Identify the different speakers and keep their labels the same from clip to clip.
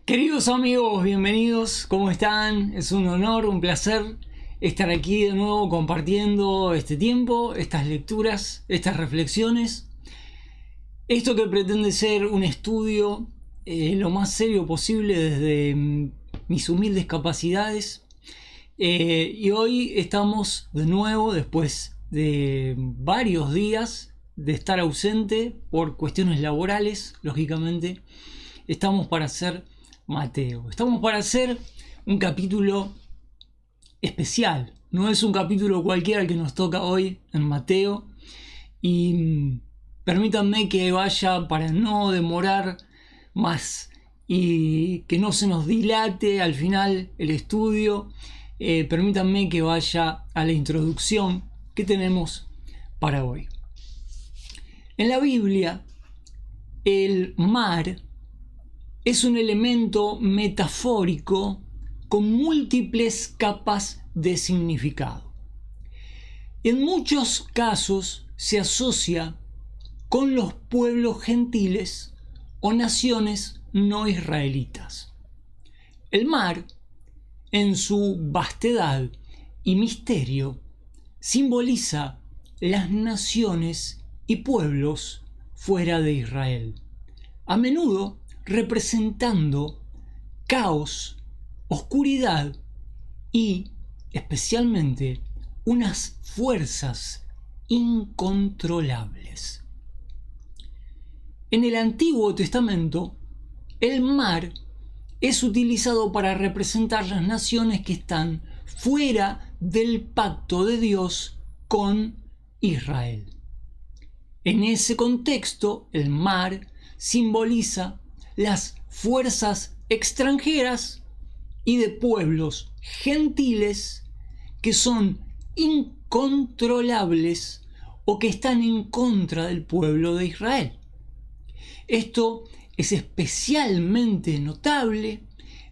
Speaker 1: Queridos amigos, bienvenidos, ¿cómo están? Es un honor, un placer estar aquí de nuevo compartiendo este tiempo, estas lecturas, estas reflexiones. Esto que pretende ser un estudio lo más serio posible desde mis humildes capacidades. Y hoy estamos de nuevo, después de varios días de estar ausente por cuestiones laborales, lógicamente, estamos para hacer Mateo. Estamos para hacer un capítulo especial. No es un capítulo cualquiera el que nos toca hoy en Mateo. Y permítanme que vaya para no demorar más y que no se nos dilate al final el estudio. Permítanme que vaya a la introducción que tenemos para hoy. En la Biblia, el mar es un elemento metafórico con múltiples capas de significado. En muchos casos se asocia con los pueblos gentiles o naciones no israelitas. El mar, en su vastedad y misterio, simboliza las naciones y pueblos fuera de Israel, a menudo representando caos, oscuridad y, especialmente, unas fuerzas incontrolables. En el Antiguo Testamento, el mar es utilizado para representar las naciones que están fuera del pacto de Dios con Israel. En ese contexto, el mar simboliza las fuerzas extranjeras y de pueblos gentiles que son incontrolables o que están en contra del pueblo de Israel. Esto es especialmente notable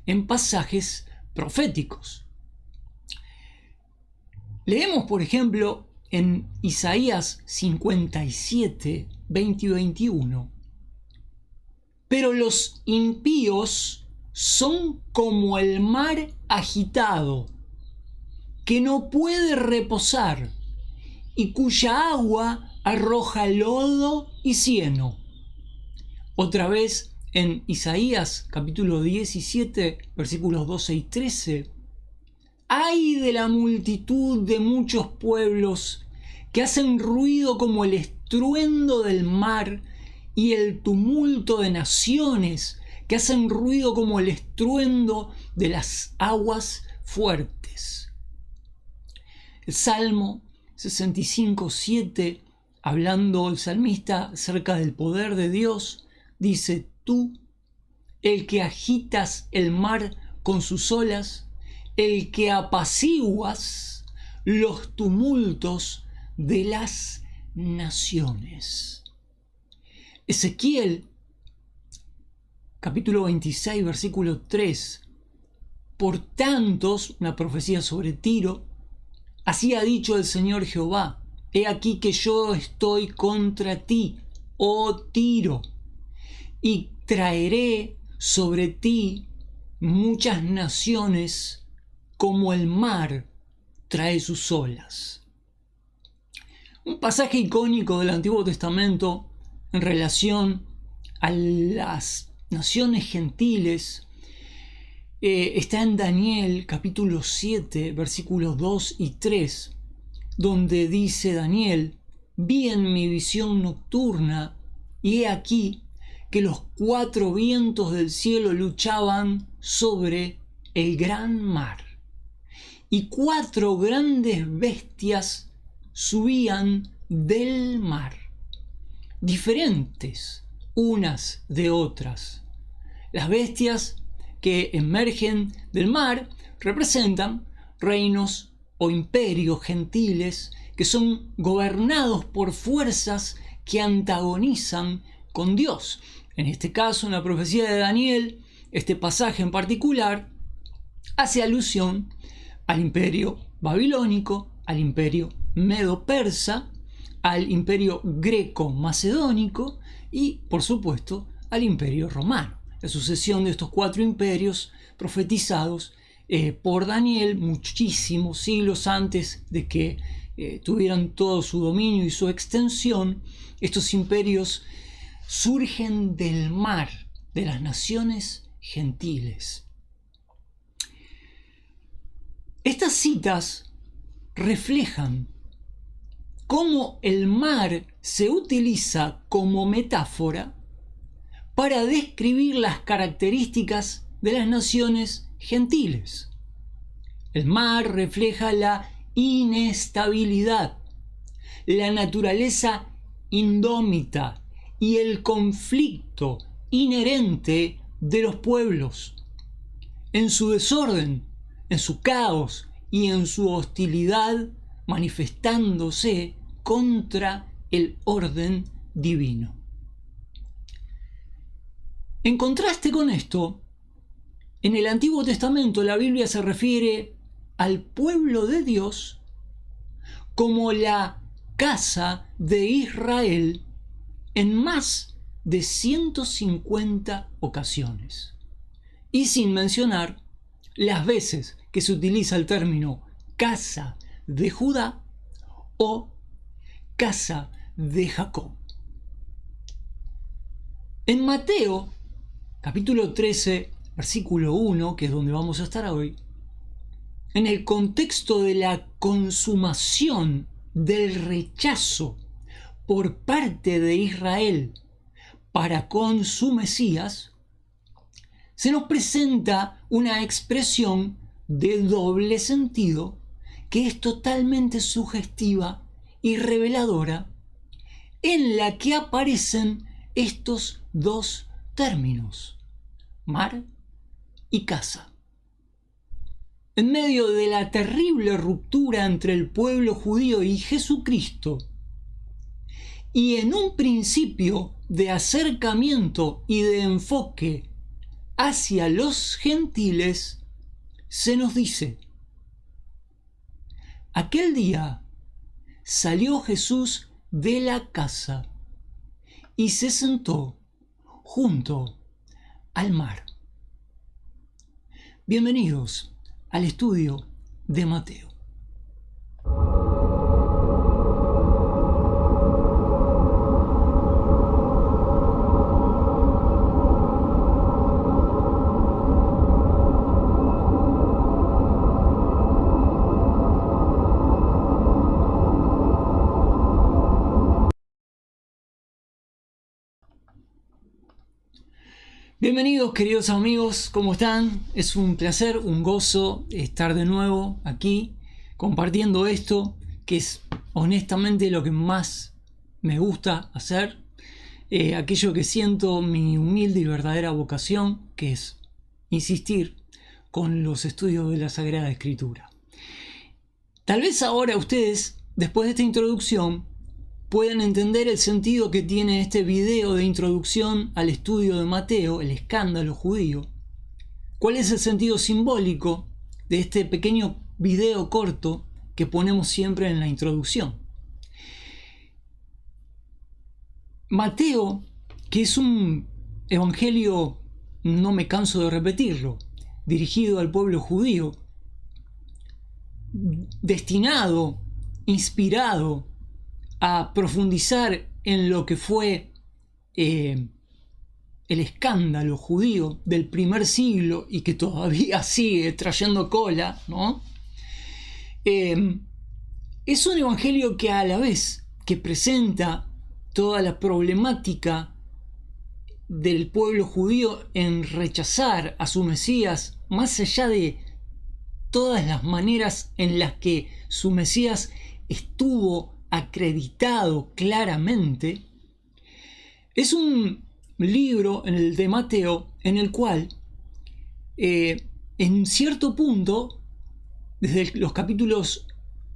Speaker 1: en pasajes proféticos. Leemos, por ejemplo, en Isaías 57, 20 y 21. Pero los impíos son como el mar agitado, que no puede reposar y cuya agua arroja lodo y cieno. Otra vez en Isaías capítulo 17, versículos 12 y 13. ¡Ay de la multitud de muchos pueblos que hacen ruido como el estruendo del mar y el tumulto de naciones que hacen ruido como el estruendo de las aguas fuertes! El Salmo 65:7, hablando el salmista acerca del poder de Dios, dice: tú, el que agitas el mar con sus olas, el que apaciguas los tumultos de las naciones. Ezequiel, capítulo 26, versículo 3. Por tantos, una profecía sobre Tiro, así ha dicho el Señor Jehová: he aquí que yo estoy contra ti, oh Tiro, y traeré sobre ti muchas naciones como el mar trae sus olas. Un pasaje icónico del Antiguo Testamento en relación a las naciones gentiles está en Daniel capítulo 7 versículos 2 y 3, donde dice Daniel: vi en mi visión nocturna y he aquí que los 4 vientos del cielo luchaban sobre el gran mar, y 4 grandes bestias subían del mar, diferentes unas de otras. Las bestias que emergen del mar representan reinos o imperios gentiles que son gobernados por fuerzas que antagonizan con Dios. En este caso, en la profecía de Daniel, este pasaje en particular hace alusión al imperio babilónico, al imperio medo-persa, al imperio greco-macedónico y, por supuesto, al imperio romano. la sucesión de estos 4 imperios profetizados por Daniel muchísimos siglos antes de que tuvieran todo su dominio y su extensión. Estos imperios surgen del mar, de las naciones gentiles. Estas citas reflejan cómo el mar se utiliza como metáfora para describir las características de las naciones gentiles. El mar refleja la inestabilidad, la naturaleza indómita y el conflicto inherente de los pueblos. En su desorden, en su caos y en su hostilidad, manifestándose contra el orden divino. En contraste con esto, en el Antiguo Testamento la Biblia se refiere al pueblo de Dios como la casa de Israel en más de 150 ocasiones. Y sin mencionar las veces que se utiliza el término casa de Judá o casa de Jacob. En Mateo, capítulo 13, versículo 1, que es donde vamos a estar hoy, en el contexto de la consumación del rechazo por parte de Israel para con su Mesías, se nos presenta una expresión de doble sentido que es totalmente sugestiva y reveladora, en la que aparecen estos 2 términos, mar y casa. En medio de la terrible ruptura entre el pueblo judío y Jesucristo, y en un principio de acercamiento y de enfoque hacia los gentiles, se nos dice: aquel día salió Jesús de la casa y se sentó junto al mar. Bienvenidos al estudio de Mateo. Bienvenidos, queridos amigos, ¿cómo están? Es un placer, un gozo estar de nuevo aquí compartiendo esto, que es honestamente lo que más me gusta hacer, aquello que siento mi humilde y verdadera vocación, que es insistir con los estudios de la Sagrada Escritura. Tal vez ahora ustedes, después de esta introducción, pueden entender el sentido que tiene este video de introducción al estudio de Mateo, el escándalo judío. ¿Cuál es el sentido simbólico de este pequeño video corto que ponemos siempre en la introducción? Mateo, que es un evangelio, no me canso de repetirlo, dirigido al pueblo judío, destinado, inspirado a profundizar en lo que fue el escándalo judío del primer siglo y que todavía sigue trayendo cola, ¿no? Es un evangelio que a la vez que presenta toda la problemática del pueblo judío en rechazar a su Mesías, más allá de todas las maneras en las que su Mesías estuvo acreditado claramente, es un libro, en el de Mateo, en el cual en cierto punto, desde los capítulos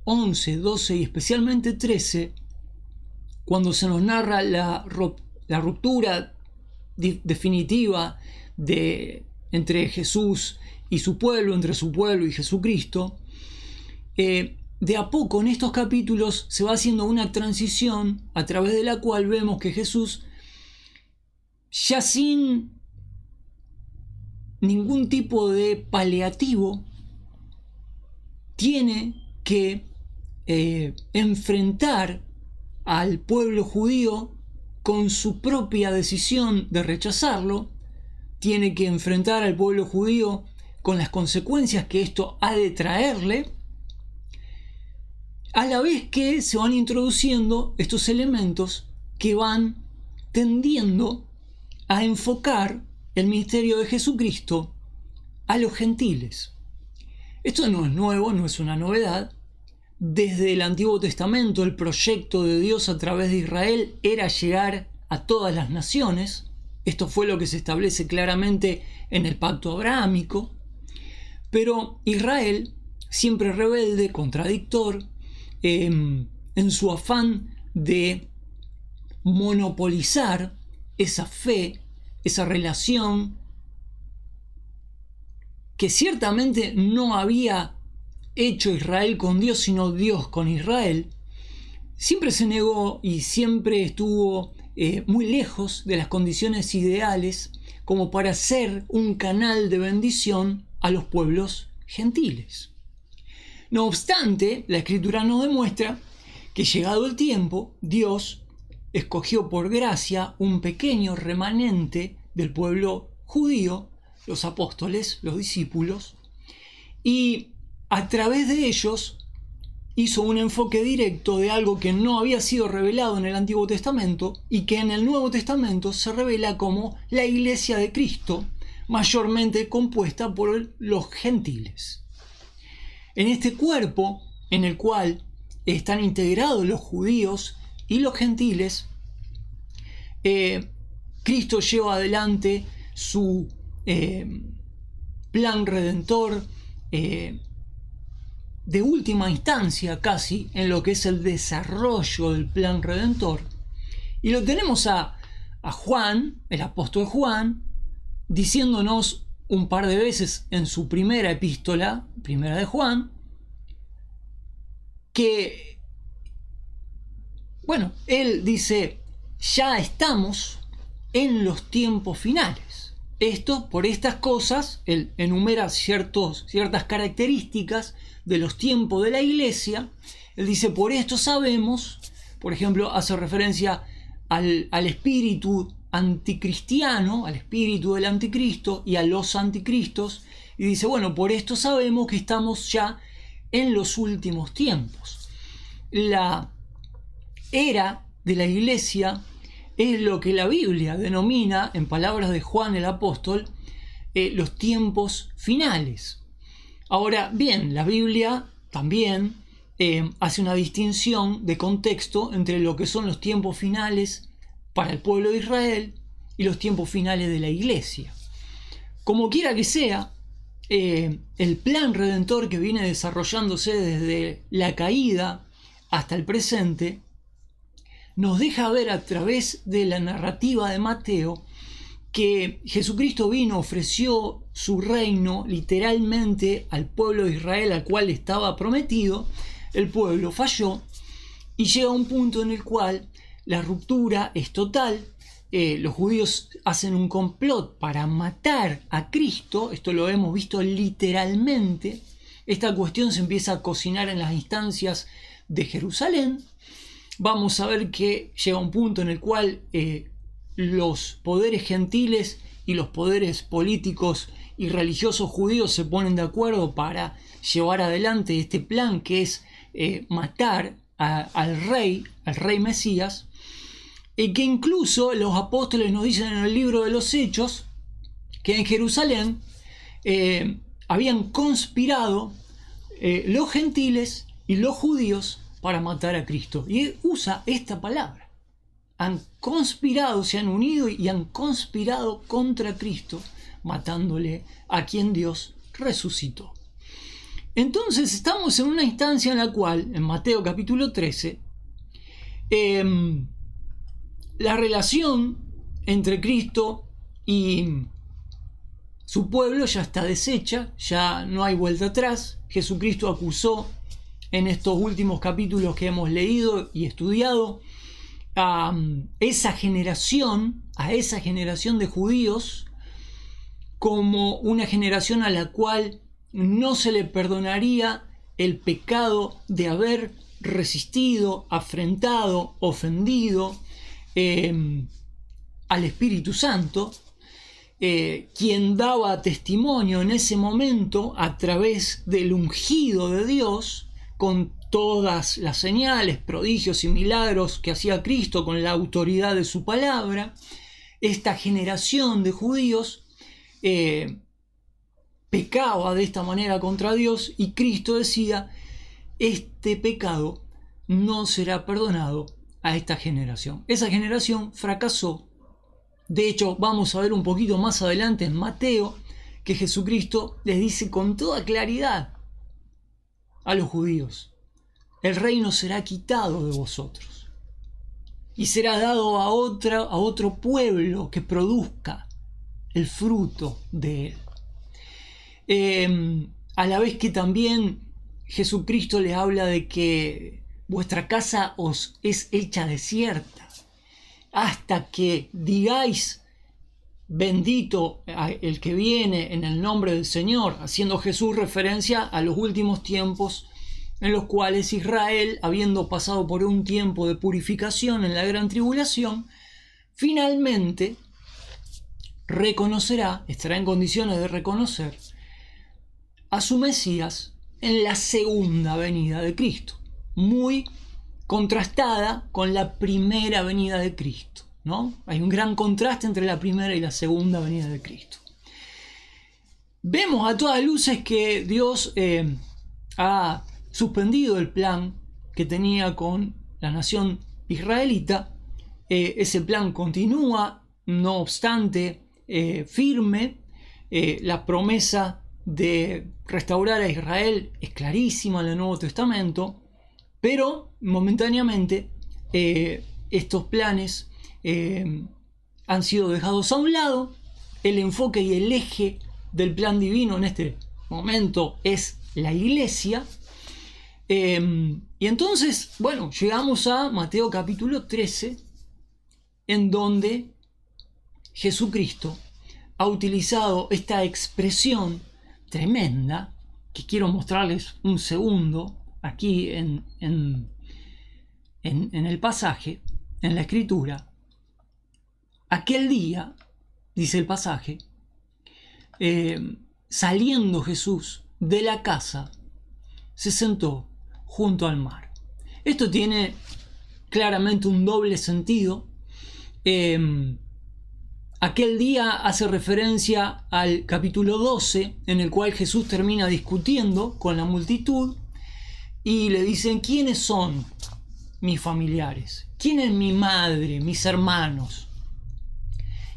Speaker 1: 11, 12 y especialmente 13, cuando se nos narra la ruptura definitiva entre Jesús y su pueblo, entre su pueblo y Jesucristo, de a poco en estos capítulos se va haciendo una transición a través de la cual vemos que Jesús, ya sin ningún tipo de paliativo, tiene que enfrentar al pueblo judío con su propia decisión de rechazarlo, tiene que enfrentar al pueblo judío con las consecuencias que esto ha de traerle, a la vez que se van introduciendo estos elementos que van tendiendo a enfocar el ministerio de Jesucristo a los gentiles. Esto no es nuevo, no es una novedad. Desde el Antiguo Testamento el proyecto de Dios a través de Israel era llegar a todas las naciones. Esto fue lo que se establece claramente en el pacto abrahámico. Pero Israel, siempre rebelde, contradictor, en su afán de monopolizar esa fe, esa relación que ciertamente no había hecho Israel con Dios, sino Dios con Israel, siempre se negó y siempre estuvo muy lejos de las condiciones ideales como para ser un canal de bendición a los pueblos gentiles. No obstante, la Escritura nos demuestra que llegado el tiempo, Dios escogió por gracia un pequeño remanente del pueblo judío, los apóstoles, los discípulos, y a través de ellos hizo un enfoque directo de algo que no había sido revelado en el Antiguo Testamento y que en el Nuevo Testamento se revela como la Iglesia de Cristo, mayormente compuesta por los gentiles. En este cuerpo en el cual están integrados los judíos y los gentiles, Cristo lleva adelante su plan redentor de última instancia casi en lo que es el desarrollo del plan redentor. Y lo tenemos a Juan, el apóstol Juan, diciéndonos un par de veces en su primera epístola, primera de Juan, que, bueno, él dice, ya estamos en los tiempos finales. Esto, por estas cosas, él enumera ciertas características de los tiempos de la iglesia. Él dice, por esto sabemos, por ejemplo, hace referencia al espíritu anticristiano, al espíritu del anticristo y a los anticristos, y dice, bueno, por esto sabemos que estamos ya en los últimos tiempos. La era de la iglesia es lo que la Biblia denomina, en palabras de Juan el apóstol, los tiempos finales. Ahora bien, la Biblia también hace una distinción de contexto entre lo que son los tiempos finales para el pueblo de Israel y los tiempos finales de la iglesia. Como quiera que sea, el plan redentor que viene desarrollándose desde la caída hasta el presente nos deja ver a través de la narrativa de Mateo que Jesucristo vino, ofreció su reino literalmente al pueblo de Israel al cual estaba prometido. El pueblo falló y llega a un punto en el cual la ruptura es total. Los judíos hacen un complot para matar a Cristo. Esto lo hemos visto literalmente. Esta cuestión se empieza a cocinar en las instancias de Jerusalén. Vamos a ver que llega un punto en el cual los poderes gentiles y los poderes políticos y religiosos judíos se ponen de acuerdo para llevar adelante este plan que es matar al rey Mesías, y que incluso los apóstoles nos dicen en el libro de los Hechos que en Jerusalén habían conspirado los gentiles y los judíos para matar a Cristo. Y él usa esta palabra. Han conspirado, se han unido y han conspirado contra Cristo, matándole a quien Dios resucitó. Entonces estamos en una instancia en la cual, en Mateo capítulo 13, la relación entre Cristo y su pueblo ya está deshecha, ya no hay vuelta atrás. Jesucristo acusó en estos últimos capítulos que hemos leído y estudiado a esa generación de judíos como una generación a la cual no se le perdonaría el pecado de haber resistido, afrentado, ofendido al Espíritu Santo, quien daba testimonio en ese momento a través del ungido de Dios, con todas las señales, prodigios y milagros que hacía Cristo con la autoridad de su palabra. Esta generación de judíos pecaba de esta manera contra Dios, y Cristo decía: este pecado no será perdonado a esta generación. Esa generación fracasó. De hecho, vamos a ver un poquito más adelante en Mateo que Jesucristo les dice con toda claridad a los judíos: el reino será quitado de vosotros y será dado a otro pueblo que produzca el fruto de él. A la vez que también Jesucristo les habla de que vuestra casa os es hecha desierta hasta que digáis: bendito el que viene en el nombre del Señor, haciendo Jesús referencia a los últimos tiempos en los cuales Israel, habiendo pasado por un tiempo de purificación en la gran tribulación, finalmente estará en condiciones de reconocer a su Mesías en la segunda venida de Cristo, muy contrastada con la primera venida de Cristo, ¿no? Hay un gran contraste entre la primera y la segunda venida de Cristo. Vemos a todas luces que Dios ha suspendido el plan que tenía con la nación israelita. Ese plan continúa, no obstante, firme. La promesa de restaurar a Israel es clarísima en el Nuevo Testamento, pero momentáneamente estos planes han sido dejados a un lado. El enfoque y el eje del plan divino en este momento es la iglesia. Y entonces, bueno, llegamos a Mateo capítulo 13, en donde Jesucristo ha utilizado esta expresión tremenda que quiero mostrarles un segundo aquí en el pasaje, en la escritura. Aquel día, dice el pasaje, saliendo Jesús de la casa, se sentó junto al mar. Esto tiene claramente un doble sentido. Aquel día hace referencia al capítulo 12, en el cual Jesús termina discutiendo con la multitud y le dicen: ¿quiénes son mis familiares? ¿Quién es mi madre, mis hermanos?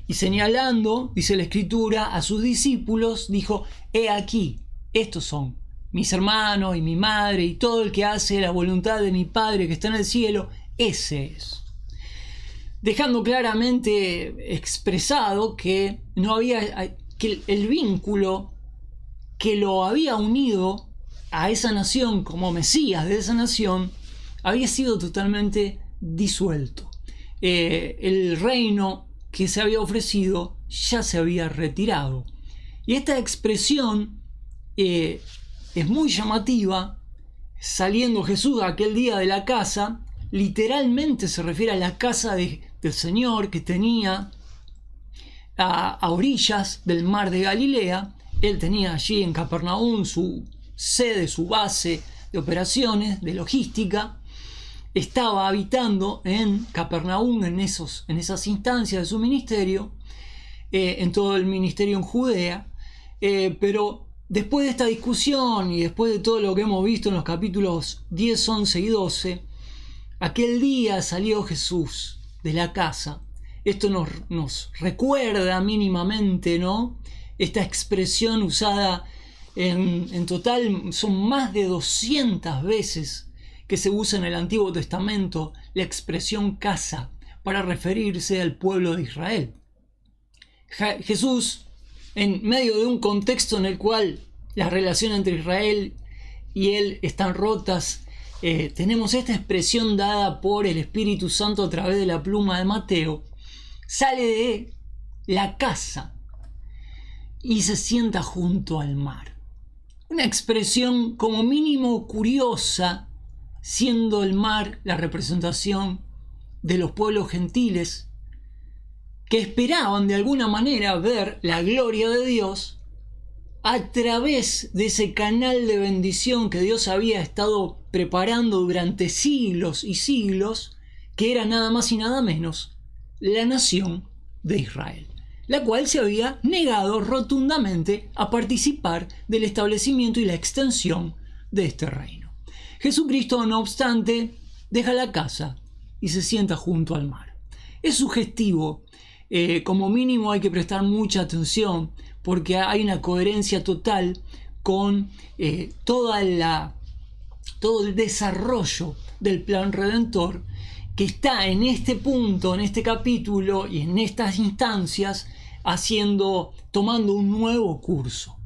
Speaker 1: Y señalando, dice la escritura, a sus discípulos, dijo: he aquí, estos son mis hermanos y mi madre, y todo el que hace la voluntad de mi Padre que está en el cielo, ese es. Dejando claramente expresado que no había, que el vínculo que lo había unido a esa nación como Mesías de esa nación había sido totalmente disuelto. El reino que se había ofrecido ya se había retirado. Y esta expresión es muy llamativa. Saliendo Jesús aquel día de la casa, literalmente se refiere a la casa del Señor que tenía a orillas del mar de Galilea. Él tenía allí en Capernaum su sede, su base de operaciones, de logística. Estaba habitando en Capernaum en esas instancias de su ministerio, en todo el ministerio en Judea, pero después de esta discusión y después de todo lo que hemos visto en los capítulos 10, 11 y 12, aquel día salió Jesús de la casa. Esto nos recuerda mínimamente, ¿no?, esta expresión usada en total, son más de 200 veces que se usa en el Antiguo Testamento la expresión casa para referirse al pueblo de Israel. Jesús, en medio de un contexto en el cual la relación entre Israel y él están rotas, tenemos esta expresión dada por el Espíritu Santo a través de la pluma de Mateo. Sale de la casa y se sienta junto al mar. Una expresión como mínimo curiosa, siendo el mar la representación de los pueblos gentiles que esperaban de alguna manera ver la gloria de Dios a través de ese canal de bendición que Dios había estado preparando durante siglos y siglos, que era nada más y nada menos la nación de Israel, la cual se había negado rotundamente a participar del establecimiento y la extensión de este reino. Jesucristo, no obstante, deja la casa y se sienta junto al mar. Es sugestivo, como mínimo hay que prestar mucha atención porque hay una coherencia total con todo el desarrollo del plan redentor que está en este punto, en este capítulo y en estas instancias tomando un nuevo curso.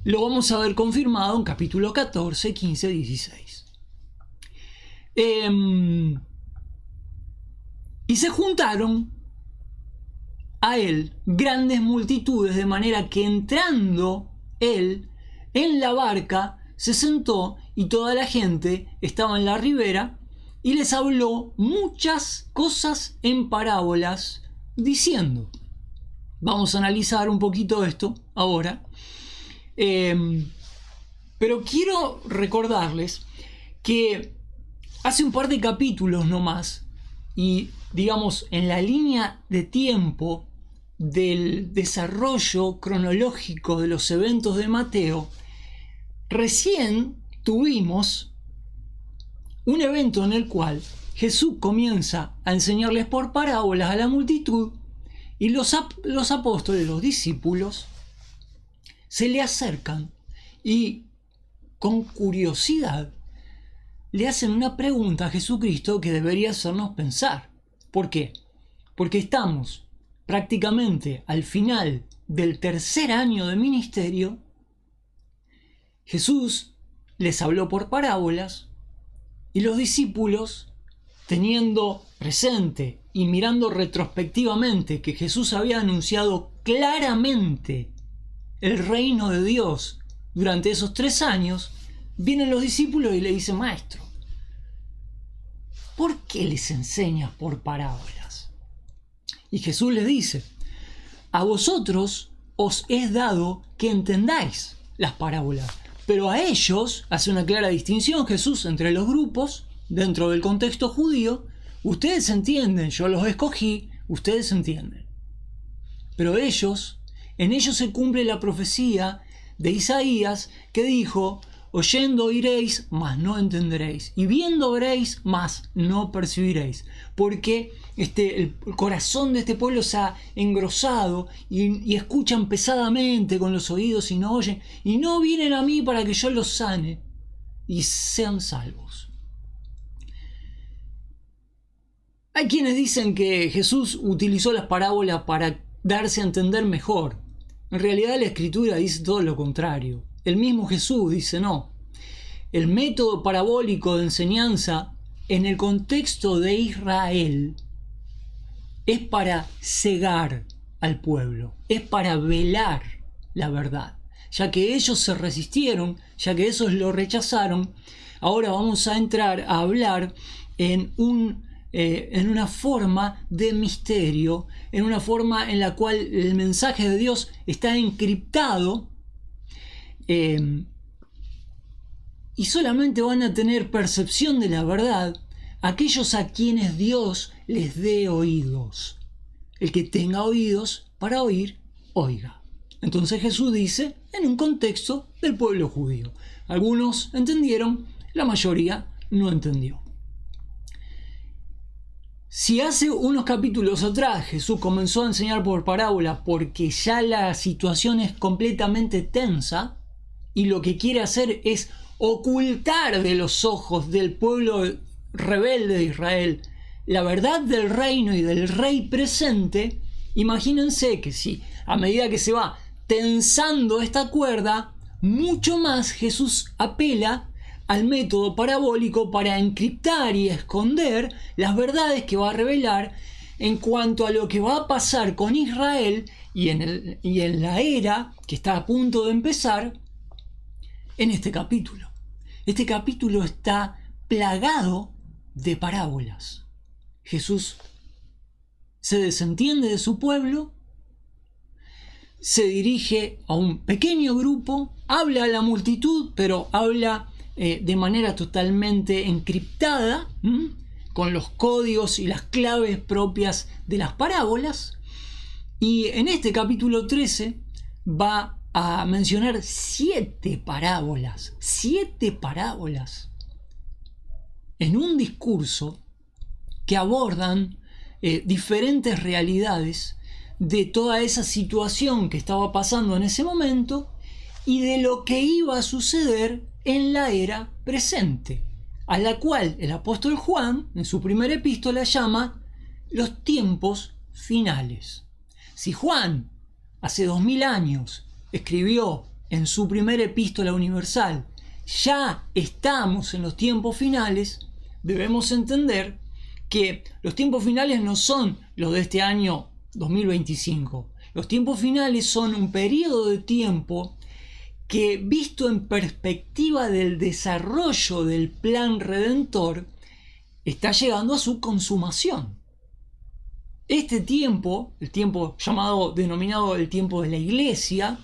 Speaker 1: Lo vamos a ver confirmado en capítulo 14, 15, 16. Y se juntaron a él grandes multitudes, de manera que entrando él en la barca se sentó y toda la gente estaba en la ribera y les habló muchas cosas en parábolas diciendo. Vamos a analizar un poquito esto ahora, pero quiero recordarles que hace un par de capítulos nomás, y digamos en la línea de tiempo del desarrollo cronológico de los eventos de Mateo, recién tuvimos un evento en el cual Jesús comienza a enseñarles por parábolas a la multitud y los apóstoles, los discípulos, se le acercan y con curiosidad le hacen una pregunta a Jesucristo que debería hacernos pensar. ¿Por qué? Porque estamos prácticamente al final del tercer año de ministerio. Jesús les habló por parábolas y los discípulos, teniendo presente y mirando retrospectivamente que Jesús había anunciado claramente el reino de Dios durante esos 3 años, vienen los discípulos y le dicen: Maestro, ¿por qué les enseñas por parábolas? Y Jesús les dice: a vosotros os es dado que entendáis las parábolas, pero a ellos, hace una clara distinción Jesús entre los grupos, dentro del contexto judío: ustedes entienden, yo los escogí, ustedes entienden. Pero en ellos se cumple la profecía de Isaías que dijo: oyendo oiréis, mas no entenderéis, y viendo veréis, mas no percibiréis, porque el corazón de este pueblo se ha engrosado y escuchan pesadamente con los oídos y no oyen, y no vienen a mí para que yo los sane y sean salvos. Hay quienes dicen que Jesús utilizó las parábolas para darse a entender mejor. En realidad la Escritura dice todo lo contrario. El mismo Jesús dice no. El método parabólico de enseñanza en el contexto de Israel es para cegar al pueblo, es para velar la verdad. Ya que ellos se resistieron, ya que esos lo rechazaron, ahora vamos a entrar a hablar en una forma de misterio, en una forma en la cual el mensaje de Dios está encriptado, y solamente van a tener percepción de la verdad aquellos a quienes Dios les dé oídos. El que tenga oídos para oír, oiga. Entonces Jesús dice en un contexto del pueblo judío. Algunos entendieron, la mayoría no entendió. Si hace unos capítulos atrás Jesús comenzó a enseñar por parábola porque ya la situación es completamente tensa y lo que quiere hacer es ocultar de los ojos del pueblo rebelde de Israel la verdad del reino y del rey presente, imagínense que si a medida que se va tensando esta cuerda, mucho más Jesús apela al método parabólico para encriptar y esconder las verdades que va a revelar en cuanto a lo que va a pasar con Israel y en la era que está a punto de empezar en este capítulo. Este capítulo está plagado de parábolas. Jesús se desentiende de su pueblo, se dirige a un pequeño grupo, habla a la multitud, pero habla de manera totalmente encriptada, con los códigos y las claves propias de las parábolas. Y en este capítulo 13 va a mencionar 7 parábolas en un discurso que abordan diferentes realidades de toda esa situación que estaba pasando en ese momento y de lo que iba a suceder en la era presente, a la cual el apóstol Juan en su primera epístola llama los tiempos finales. Si Juan hace 2000 años escribió en su primera epístola universal, ya estamos en los tiempos finales, debemos entender que los tiempos finales no son los de este año 2025. Los tiempos finales son un periodo de tiempo que, visto en perspectiva del desarrollo del plan redentor, está llegando a su consumación. Este tiempo, el tiempo denominado el tiempo de la iglesia,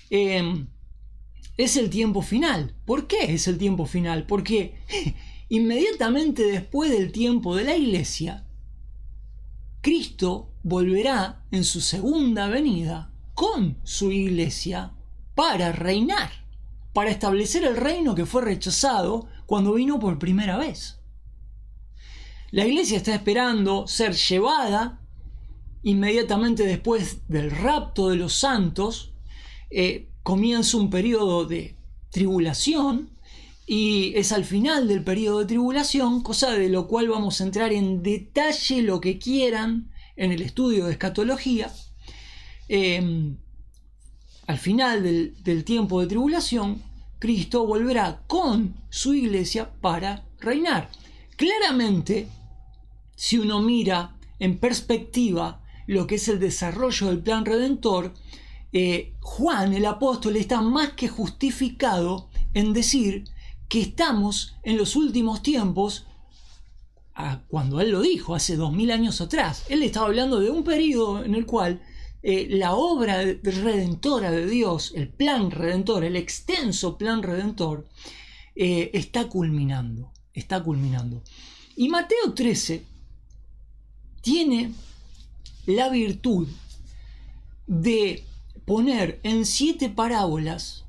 Speaker 1: es el tiempo final. ¿Por qué es el tiempo final? Porque inmediatamente después del tiempo de la iglesia, Cristo volverá en su segunda venida con su iglesia para reinar, para establecer el reino que fue rechazado cuando vino por primera vez. La iglesia está esperando ser llevada inmediatamente después del rapto de los santos. Comienza un periodo de tribulación y es al final del periodo de tribulación, cosa de lo cual vamos a entrar en detalle lo que quieran en el estudio de escatología. Al final del tiempo de tribulación, Cristo volverá con su iglesia para reinar. Claramente, si uno mira en perspectiva lo que es el desarrollo del plan redentor, Juan el apóstol está más que justificado en decir que estamos en los últimos tiempos, cuando él lo dijo hace 2000 años atrás. Él estaba hablando de un periodo en el cual la obra redentora de Dios, el plan redentor, el extenso plan redentor, está culminando. Y Mateo 13 tiene la virtud de poner en 7 parábolas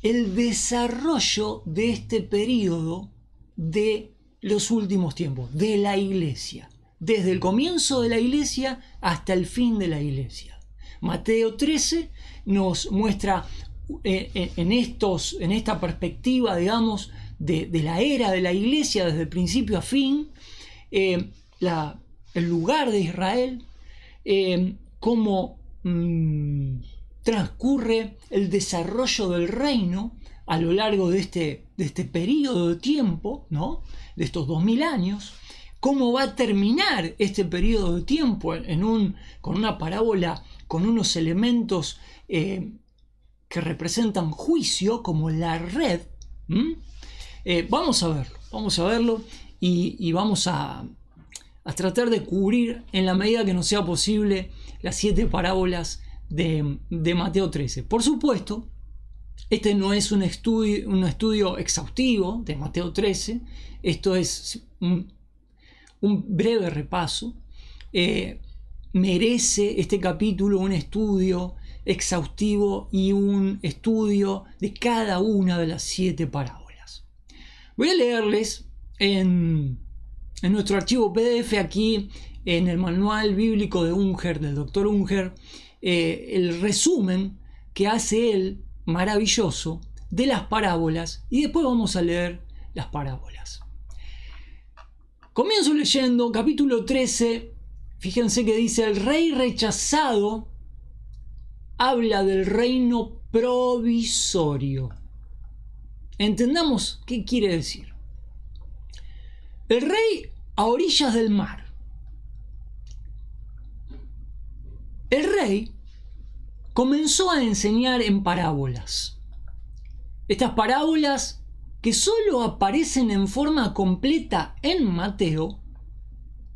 Speaker 1: el desarrollo de este periodo de los últimos tiempos, de la iglesia, desde el comienzo de la iglesia hasta el fin de la iglesia. Mateo 13 nos muestra en esta perspectiva, digamos, de la era de la iglesia desde principio a fin, el lugar de Israel, cómo transcurre el desarrollo del reino a lo largo de este periodo de tiempo, ¿no? De estos 2000 años, cómo va a terminar este periodo de tiempo con una parábola, con unos elementos que representan juicio, como la red. Vamos a verlo y vamos a tratar de cubrir en la medida que nos sea posible las 7 parábolas de Mateo 13. Por supuesto, este no es un estudio exhaustivo de Mateo 13, esto es un breve repaso. Merece este capítulo un estudio exhaustivo y un estudio de cada una de las 7 parábolas. Voy a leerles en nuestro archivo PDF, aquí en el manual bíblico de Unger, del Dr. Unger, el resumen que hace él, maravilloso, de las parábolas, y después vamos a leer las parábolas. Comienzo leyendo capítulo 13. Fíjense que dice: el rey rechazado habla del reino provisorio. Entendamos qué quiere decir. El rey a orillas del mar el rey comenzó a enseñar en parábolas. Estas parábolas, que solo aparecen en forma completa en Mateo,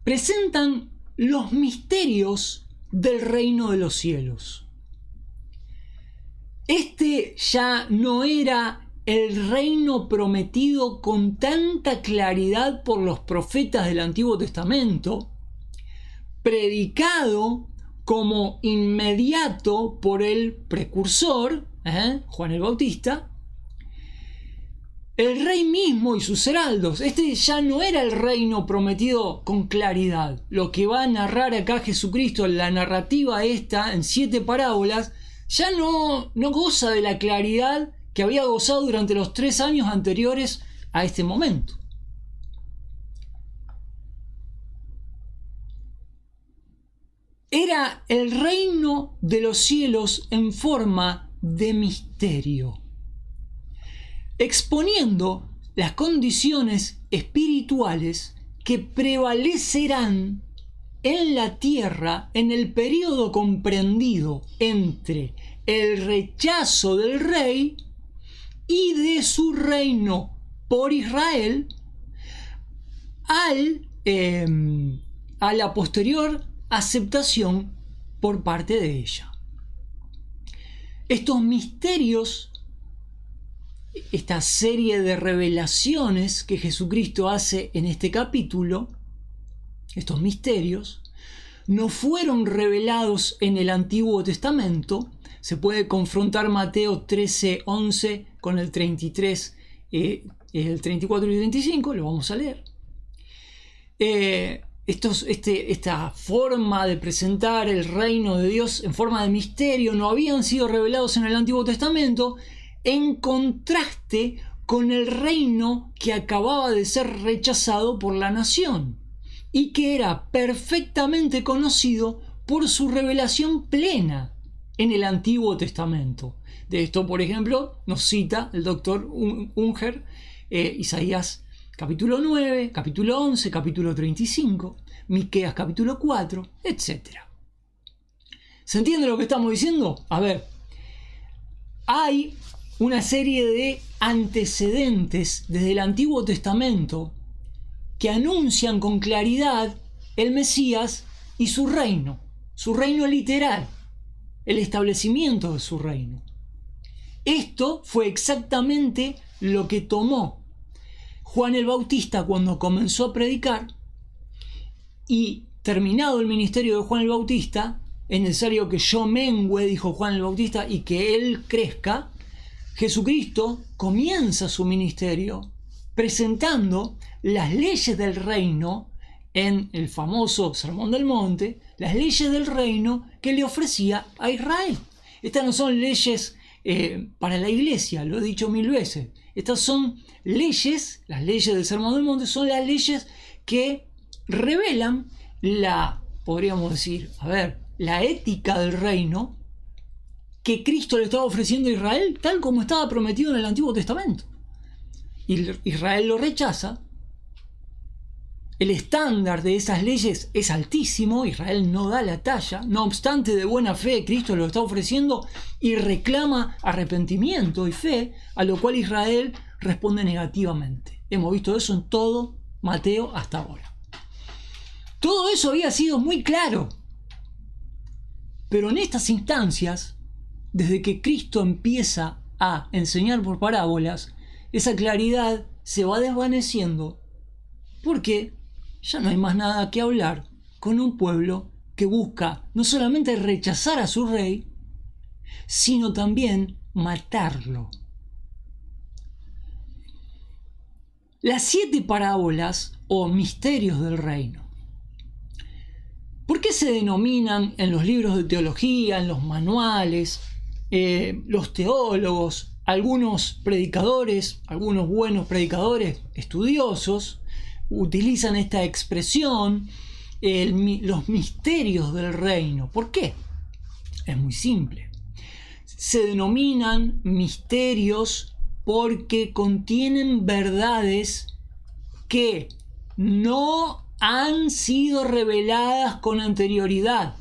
Speaker 1: presentan los misterios del reino de los cielos. Este ya no era el reino prometido con tanta claridad por los profetas del Antiguo Testamento, predicado como inmediato por el precursor, Juan el Bautista, el rey mismo y sus heraldos. Este ya no era el reino prometido con claridad. Lo que va a narrar acá Jesucristo, la narrativa esta en 7 parábolas, ya no goza de la claridad que había gozado durante los 3 años anteriores a este momento. Era el reino de los cielos en forma de misterio, exponiendo las condiciones espirituales que prevalecerán en la tierra en el periodo comprendido entre el rechazo del rey y de su reino por Israel a la posterior aceptación por parte de ella. Estos misterios, esta serie de revelaciones que Jesucristo hace en este capítulo, estos misterios, no fueron revelados en el Antiguo Testamento. Se puede confrontar Mateo 13:11 con el 33, el 34 y 35, lo vamos a leer. Esta forma de presentar el reino de Dios en forma de misterio no habían sido revelados en el Antiguo Testamento, en contraste con el reino que acababa de ser rechazado por la nación y que era perfectamente conocido por su revelación plena en el Antiguo Testamento. De esto, por ejemplo, nos cita el doctor Unger, Isaías capítulo 9, capítulo 11, capítulo 35, Miqueas capítulo 4, etc. ¿Se entiende lo que estamos diciendo? A ver, hay una serie de antecedentes desde el Antiguo Testamento que anuncian con claridad el Mesías y su reino literal, el establecimiento de su reino. Esto fue exactamente lo que tomó Juan el Bautista cuando comenzó a predicar, y terminado el ministerio de Juan el Bautista, es necesario que yo mengüe, dijo Juan el Bautista, y que él crezca. Jesucristo comienza su ministerio presentando las leyes del reino en el famoso Sermón del Monte, las leyes del reino que le ofrecía a Israel. Estas no son leyes para la iglesia, lo he dicho 1000 veces. Estas son leyes, las leyes del Sermón del Monte son las leyes que revelan podríamos decir, la ética del reino que Cristo le estaba ofreciendo a Israel, tal como estaba prometido en el Antiguo Testamento. Israel lo rechaza. El estándar de esas leyes es altísimo, Israel no da la talla, no obstante, de buena fe Cristo lo está ofreciendo y reclama arrepentimiento y fe, a lo cual Israel responde negativamente. Hemos visto eso en todo Mateo hasta ahora. Todo eso había sido muy claro, pero en estas instancias, desde que Cristo empieza a enseñar por parábolas, esa claridad se va desvaneciendo porque ya no hay más nada que hablar con un pueblo que busca no solamente rechazar a su rey, sino también matarlo. Las 7 parábolas o misterios del reino. ¿Por qué se denominan en los libros de teología, en los manuales, los teólogos, algunos predicadores, algunos buenos predicadores estudiosos, utilizan esta expresión, los misterios del reino? ¿Por qué? Es muy simple. Se denominan misterios porque contienen verdades que no han sido reveladas con anterioridad.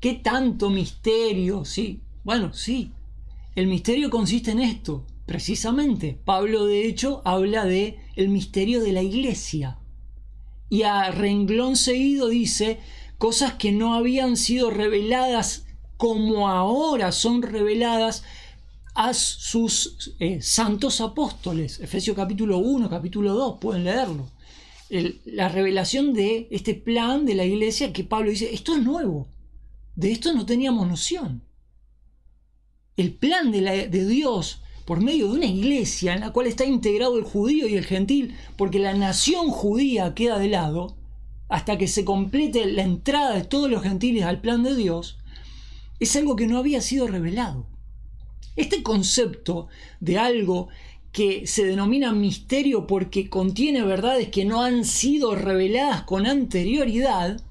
Speaker 1: ¿Qué tanto misterio? Sí, bueno, sí. El misterio consiste en esto, precisamente. Pablo, de hecho, habla de el misterio de la iglesia. Y a renglón seguido dice cosas que no habían sido reveladas como ahora son reveladas a sus santos apóstoles. Efesios capítulo 1, capítulo 2, pueden leerlo. La revelación de este plan de la iglesia que Pablo dice, esto es nuevo, de esto no teníamos noción. El plan de Dios por medio de una iglesia en la cual está integrado el judío y el gentil, porque la nación judía queda de lado, hasta que se complete la entrada de todos los gentiles al plan de Dios, es algo que no había sido revelado. Este concepto de algo que se denomina misterio porque contiene verdades que no han sido reveladas con anterioridad,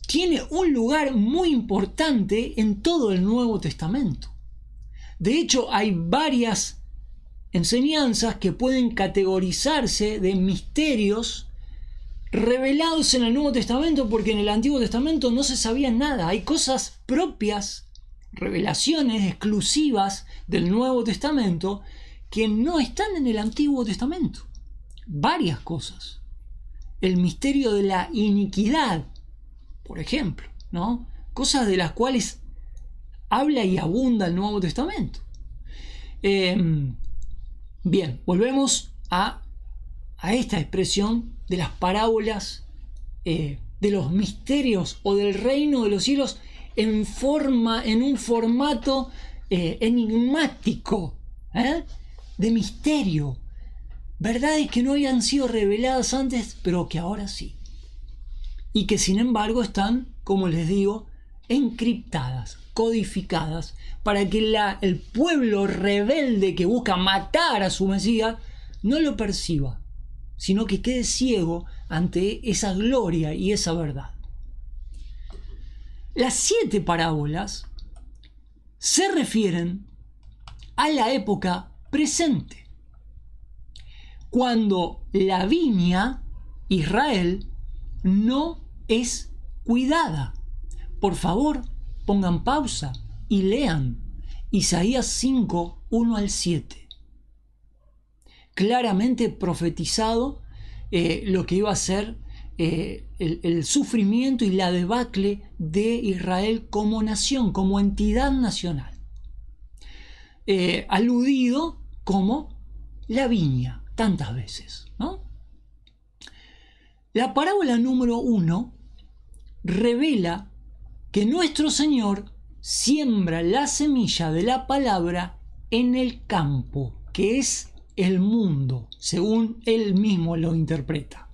Speaker 1: tiene un lugar muy importante en todo el Nuevo Testamento. De hecho, hay varias enseñanzas que pueden categorizarse de misterios revelados en el Nuevo Testamento, porque en el Antiguo Testamento no se sabía nada. Hay cosas propias, revelaciones exclusivas del Nuevo Testamento que no están en el Antiguo Testamento. Varias cosas. El misterio de la iniquidad, por ejemplo, ¿no? Cosas de las cuales habla y abunda el Nuevo Testamento. Bien, volvemos a esta expresión de las parábolas, de los misterios o del reino de los cielos en un formato enigmático, de misterio. Verdades que no habían sido reveladas antes, pero que ahora sí. Y que sin embargo están, como les digo, encriptadas, codificadas, para que el pueblo rebelde que busca matar a su Mesías no lo perciba, sino que quede ciego ante esa gloria y esa verdad. Las 7 parábolas se refieren a la época presente, cuando la viña, Israel, no es cuidada. Por favor, pongan pausa y lean Isaías 5, 1 al 7. Claramente profetizado lo que iba a ser el sufrimiento y la debacle de Israel como nación, como entidad nacional. Aludido como la viña, tantas veces, ¿no? La parábola número 1 revela que nuestro Señor siembra la semilla de la palabra en el campo, que es el mundo, según él mismo lo interpreta.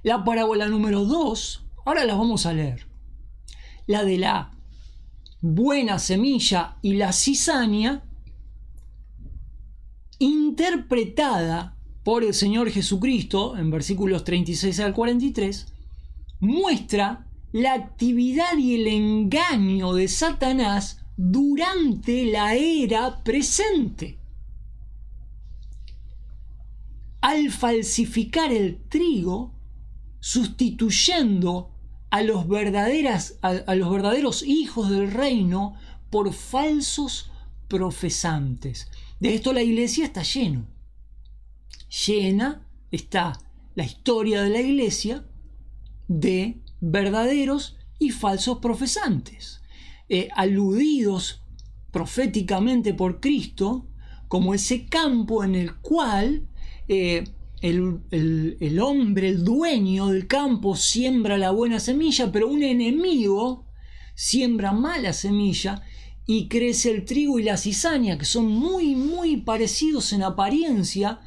Speaker 1: La parábola número 2, ahora la vamos a leer. La de la buena semilla y la cizaña, interpretada por el Señor Jesucristo en versículos 36 al 43, muestra la actividad y el engaño de Satanás durante la era presente. Al falsificar el trigo, sustituyendo a los verdaderos hijos del reino por falsos profesantes. De esto la iglesia está llena está la historia de la iglesia de verdaderos y falsos profesantes, aludidos proféticamente por Cristo como ese campo en el cual el hombre, el dueño del campo, siembra la buena semilla, pero un enemigo siembra mala semilla y crece el trigo y la cizaña, que son muy, muy parecidos en apariencia,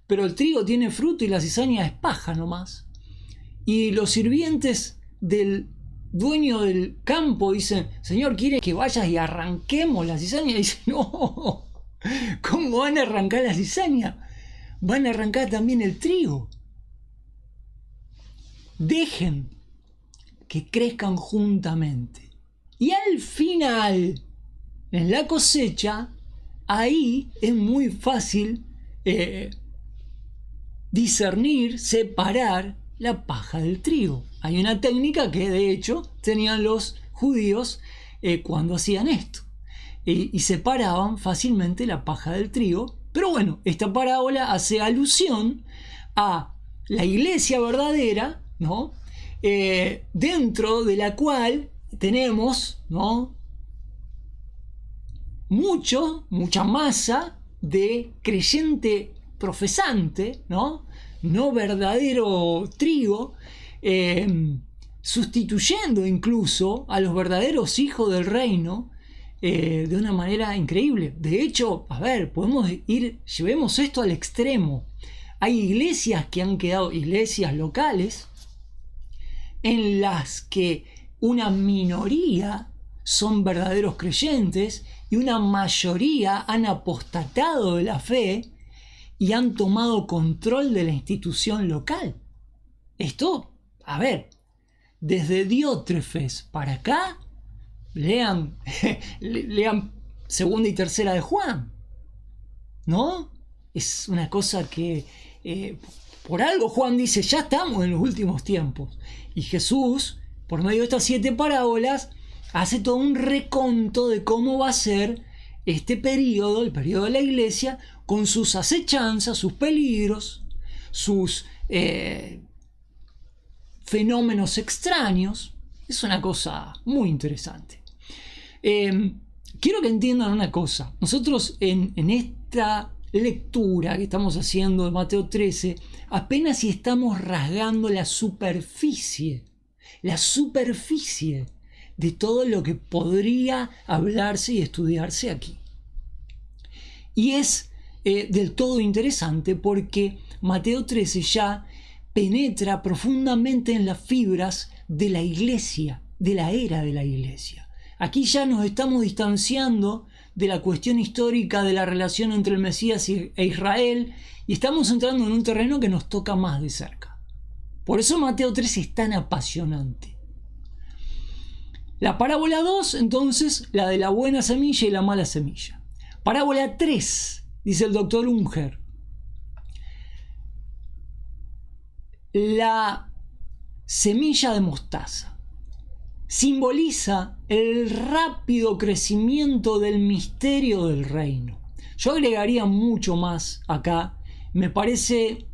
Speaker 1: pero el trigo tiene fruto y la cizaña es paja nomás. Y los sirvientes del dueño del campo dicen: Señor, ¿quiere que vayas y arranquemos la cizaña? Y dice: no, ¿cómo van a arrancar la cizaña? Van a arrancar también el trigo. Dejen que crezcan juntamente. Y al final, en la cosecha, ahí es muy fácil discernir, separar la paja del trigo. Hay una técnica que de hecho tenían los judíos cuando hacían esto. Y separaban fácilmente la paja del trigo. Pero bueno, esta parábola hace alusión a la iglesia verdadera, ¿no? Dentro de la cual tenemos, ¿no?, mucha masa de creyente profesante, ¿no? No verdadero trigo, sustituyendo incluso a los verdaderos hijos del reino de una manera increíble. De hecho, a ver, llevemos esto al extremo. Hay iglesias que han quedado, iglesias locales, en las que una minoría son verdaderos creyentes y una mayoría han apostatado de la fe y han tomado control de la institución local. Esto, a ver, desde Diótrefes para acá, lean segunda y tercera de Juan, ¿no? Es una cosa que por algo Juan dice, ya estamos en los últimos tiempos. Y Jesús, por medio de estas 7 parábolas, hace todo un reconto de cómo va a ser este periodo, el periodo de la iglesia, con sus acechanzas, sus peligros, sus fenómenos extraños. Es una cosa muy interesante. Quiero que entiendan una cosa. Nosotros en esta lectura que estamos haciendo de Mateo 13, apenas si estamos rasgando la superficie de todo lo que podría hablarse y estudiarse aquí. Y es del todo interesante porque Mateo 13 ya penetra profundamente en las fibras de la iglesia, de la era de la iglesia. Aquí ya nos estamos distanciando de la cuestión histórica de la relación entre el Mesías e Israel y estamos entrando en un terreno que nos toca más de cerca. Por eso Mateo 13 es tan apasionante. La parábola 2, entonces, la de la buena semilla y la mala semilla. Parábola 3, dice el doctor Unger. La semilla de mostaza simboliza el rápido crecimiento del misterio del reino. Yo agregaría mucho más acá. Me parece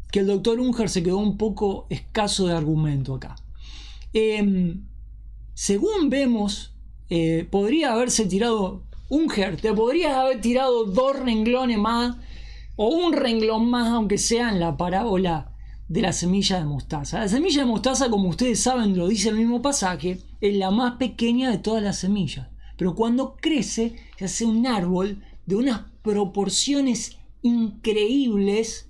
Speaker 1: que el doctor Unger se quedó un poco escaso de argumento acá. Según vemos, podría haberse tirado Unger, te podrías haber tirado 2 renglones más o un renglón más, aunque sea en la parábola de la semilla de mostaza. La semilla de mostaza, como ustedes saben, lo dice el mismo pasaje, es la más pequeña de todas las semillas. Pero cuando crece, se hace un árbol de unas proporciones increíbles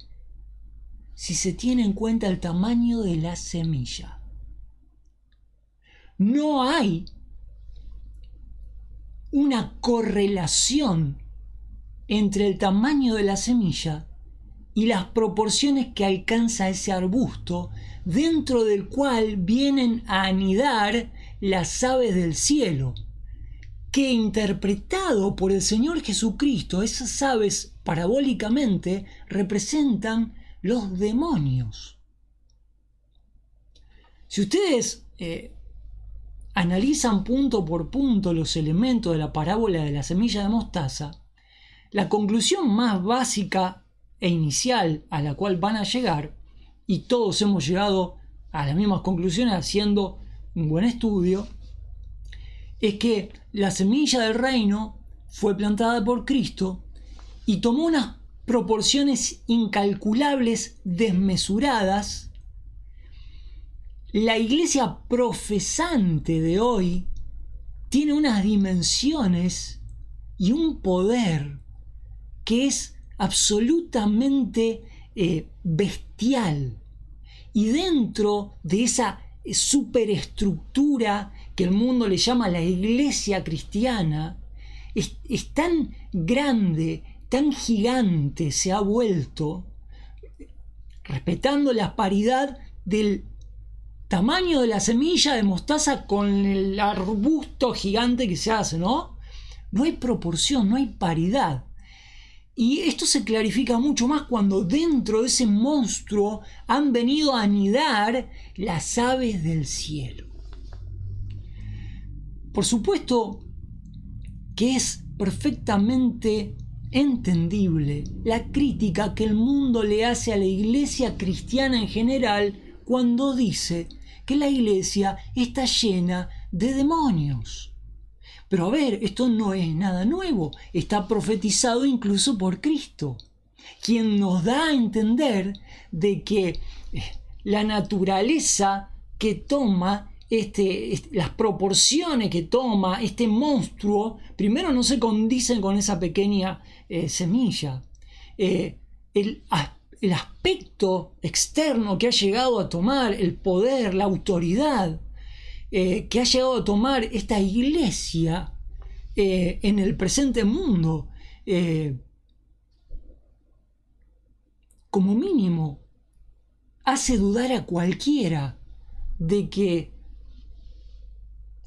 Speaker 1: si se tiene en cuenta el tamaño de la semilla. No hay una correlación entre el tamaño de la semilla y las proporciones que alcanza ese arbusto, dentro del cual vienen a anidar las aves del cielo, que interpretado por el Señor Jesucristo, esas aves parabólicamente representan los demonios. Si ustedes analizan punto por punto los elementos de la parábola de la semilla de mostaza, la conclusión más básica e inicial a la cual van a llegar, y todos hemos llegado a las mismas conclusiones haciendo un buen estudio, es que la semilla del reino fue plantada por Cristo y tomó unas proporciones incalculables, desmesuradas. La iglesia profesante de hoy tiene unas dimensiones y un poder que es absolutamente bestial. Y dentro de esa superestructura que el mundo le llama la iglesia cristiana, es tan grande, tan gigante se ha vuelto, respetando la paridad del tamaño de la semilla de mostaza con el arbusto gigante que se hace, ¿no? No hay proporción, no hay paridad. Y esto se clarifica mucho más cuando dentro de ese monstruo han venido a anidar las aves del cielo. Por supuesto que es perfectamente entendible la crítica que el mundo le hace a la iglesia cristiana en general cuando dice que la iglesia está llena de demonios. Pero a ver, esto no es nada nuevo, está profetizado incluso por Cristo, quien nos da a entender de que la naturaleza que toma, las proporciones que toma este monstruo, primero no se condicen con esa pequeña semilla. El aspecto externo que ha llegado a tomar, el poder, la autoridad, que ha llegado a tomar esta iglesia en el presente mundo, como mínimo, hace dudar a cualquiera de que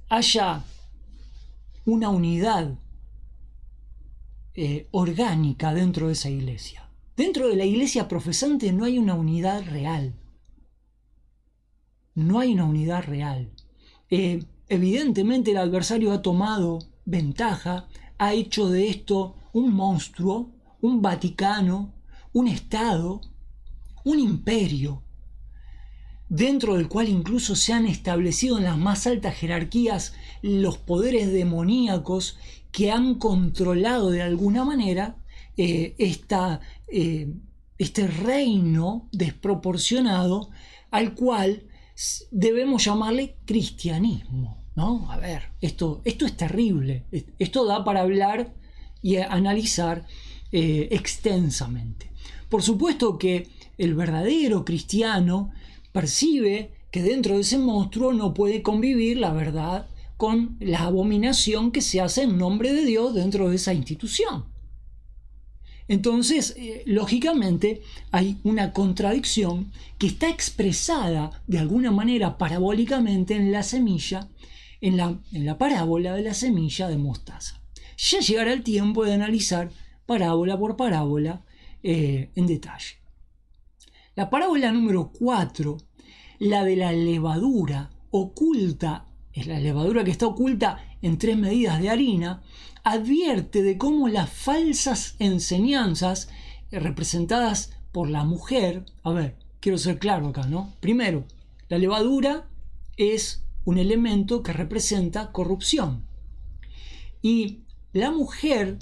Speaker 1: haya una unidad orgánica dentro de esa iglesia. Dentro de la iglesia profesante no hay una unidad real. No hay una unidad real. Evidentemente el adversario ha tomado ventaja, ha hecho de esto un monstruo, un Vaticano, un Estado, un imperio, dentro del cual incluso se han establecido en las más altas jerarquías los poderes demoníacos que han controlado de alguna manera este reino desproporcionado al cual debemos llamarle cristianismo, ¿no? A ver, esto es terrible, esto da para hablar y analizar extensamente. Por supuesto que el verdadero cristiano percibe que dentro de ese monstruo no puede convivir la verdad con la abominación que se hace en nombre de Dios dentro de esa institución. Entonces, lógicamente, hay una contradicción que está expresada de alguna manera parabólicamente en la semilla, en la parábola de la semilla de mostaza. Ya llegará el tiempo de analizar parábola por parábola en detalle. La parábola número 4, la de la levadura oculta, es la levadura que está oculta en 3 medidas de harina, advierte de cómo las falsas enseñanzas representadas por la mujer, a ver, quiero ser claro acá, ¿no? Primero, la levadura es un elemento que representa corrupción. Y la mujer,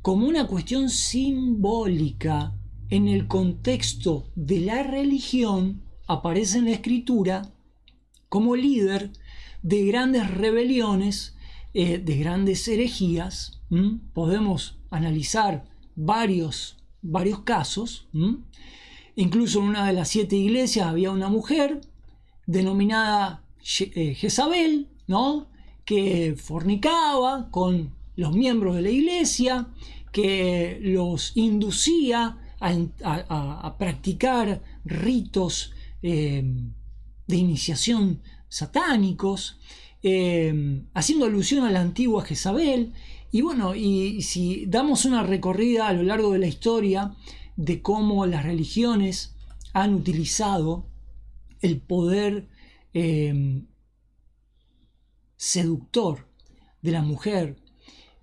Speaker 1: como una cuestión simbólica en el contexto de la religión, aparece en la escritura como líder de grandes rebeliones, de grandes herejías. Podemos analizar varios casos. Incluso en una de las 7 iglesias había una mujer denominada Jezabel, ¿no?, que fornicaba con los miembros de la iglesia, que los inducía a practicar ritos de iniciación satánicos, haciendo alusión a la antigua Jezabel. Y bueno, y si damos una recorrida a lo largo de la historia de cómo las religiones han utilizado el poder seductor de la mujer,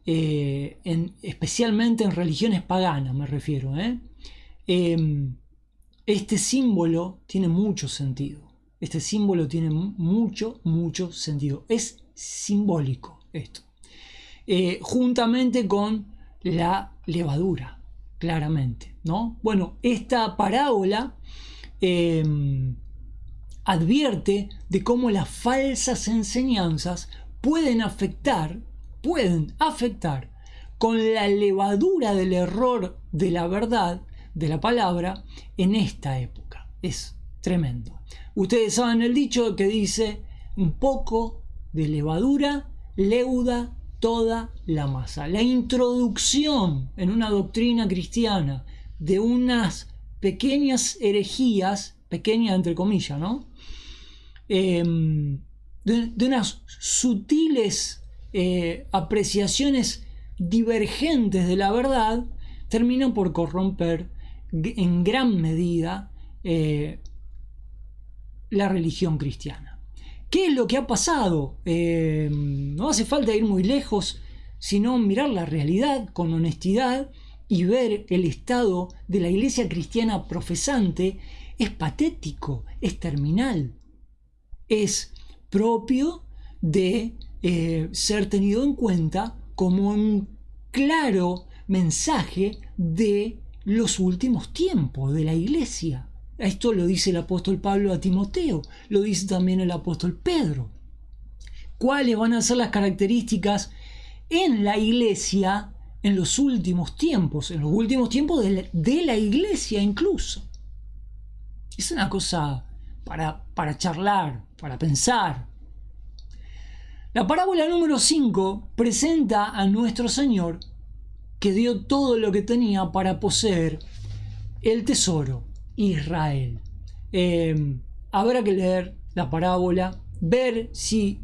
Speaker 1: especialmente en religiones paganas me refiero, este símbolo tiene mucho sentido. Este símbolo tiene mucho sentido. Es simbólico esto. Juntamente con la levadura, claramente, ¿no? Bueno, esta parábola advierte de cómo las falsas enseñanzas pueden afectar con la levadura del error de la verdad, de la palabra, en esta época. Es tremendo. Ustedes saben el dicho que dice: un poco de levadura leuda toda la masa. La introducción en una doctrina cristiana de unas pequeñas herejías, pequeñas entre comillas, ¿no?, de unas sutiles apreciaciones divergentes de la verdad, terminan por corromper en gran medida la religión cristiana. ¿Qué es lo que ha pasado? No hace falta ir muy lejos, sino mirar la realidad con honestidad y ver el estado de la iglesia cristiana profesante. Es patético, es terminal, es propio de ser tenido en cuenta como un claro mensaje de los últimos tiempos de la iglesia. Esto lo dice el apóstol Pablo a Timoteo, lo dice también el apóstol Pedro. ¿Cuáles van a ser las características en la iglesia en los últimos tiempos? En los últimos tiempos de la iglesia incluso. Es una cosa para charlar, para pensar. La parábola número 5 presenta a nuestro Señor que dio todo lo que tenía para poseer el tesoro, Israel. Habrá que leer la parábola, ver si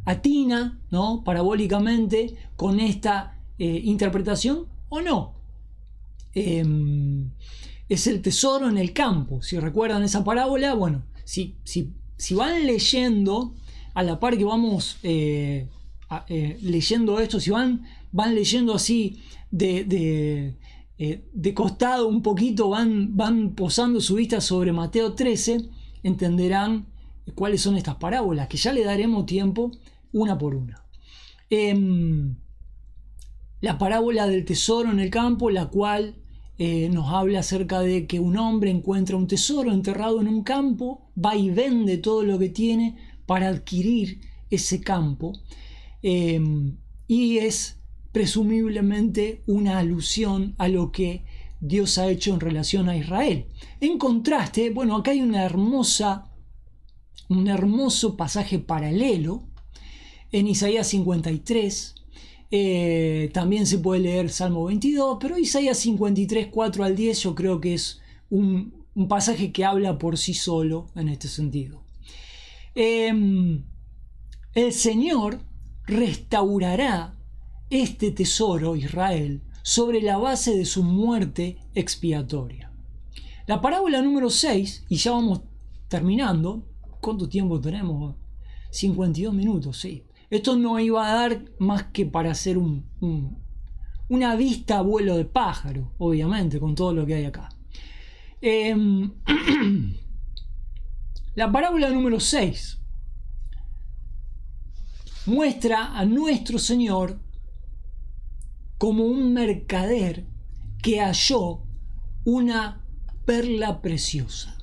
Speaker 1: atina, ¿no?, parabólicamente con esta interpretación o no. Es el tesoro en el campo. Si recuerdan esa parábola, bueno, si van leyendo a la par que vamos leyendo esto, si van leyendo así de costado un poquito, van posando su vista sobre Mateo 13, entenderán cuáles son estas parábolas, que ya le daremos tiempo una por una. La parábola del tesoro en el campo, la cual nos habla acerca de que un hombre encuentra un tesoro enterrado en un campo, va y vende todo lo que tiene para adquirir ese campo, y es presumiblemente una alusión a lo que Dios ha hecho en relación a Israel. En contraste, bueno, acá hay un hermoso pasaje paralelo en Isaías 53. También se puede leer Salmo 22, pero Isaías 53, 4 al 10 yo creo que es un pasaje que habla por sí solo en este sentido. El Señor restaurará este tesoro, Israel, sobre la base de su muerte expiatoria. La parábola número 6, y ya vamos terminando. ¿Cuánto tiempo tenemos? 52 minutos, sí. Esto no iba a dar más que para hacer una vista a vuelo de pájaro, obviamente, con todo lo que hay acá. La parábola número 6 muestra a nuestro Señor como un mercader que halló una perla preciosa.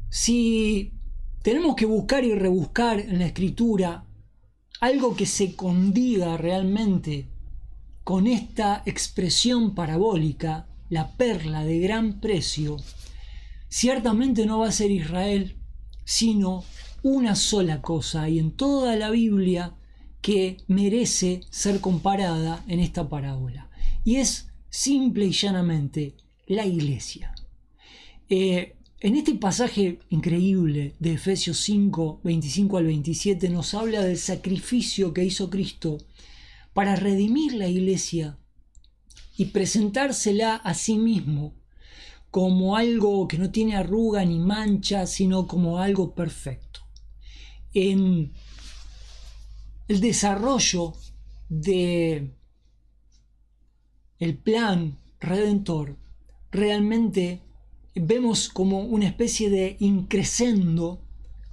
Speaker 1: Si tenemos que buscar y rebuscar en la Escritura algo que se condiga realmente con esta expresión parabólica, la perla de gran precio, ciertamente no va a ser Israel, sino una sola cosa hay en toda la Biblia que merece ser comparada en esta parábola, y es simple y llanamente la iglesia. En este pasaje increíble de Efesios 5, 25 al 27 nos habla del sacrificio que hizo Cristo para redimir la iglesia y presentársela a sí mismo como algo que no tiene arruga ni mancha, sino como algo perfecto. En el desarrollo de el plan redentor, realmente vemos como una especie de increscendo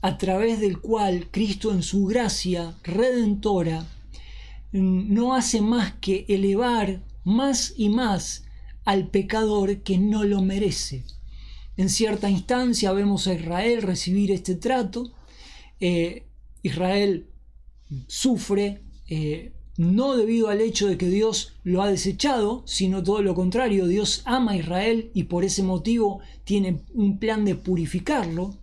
Speaker 1: a través del cual Cristo, en su gracia redentora, no hace más que elevar más y más al pecador que no lo merece. En cierta instancia vemos a Israel recibir este trato. Israel sufre, no debido al hecho de que Dios lo ha desechado, sino todo lo contrario. Dios ama a Israel y por ese motivo tiene un plan de purificarlo.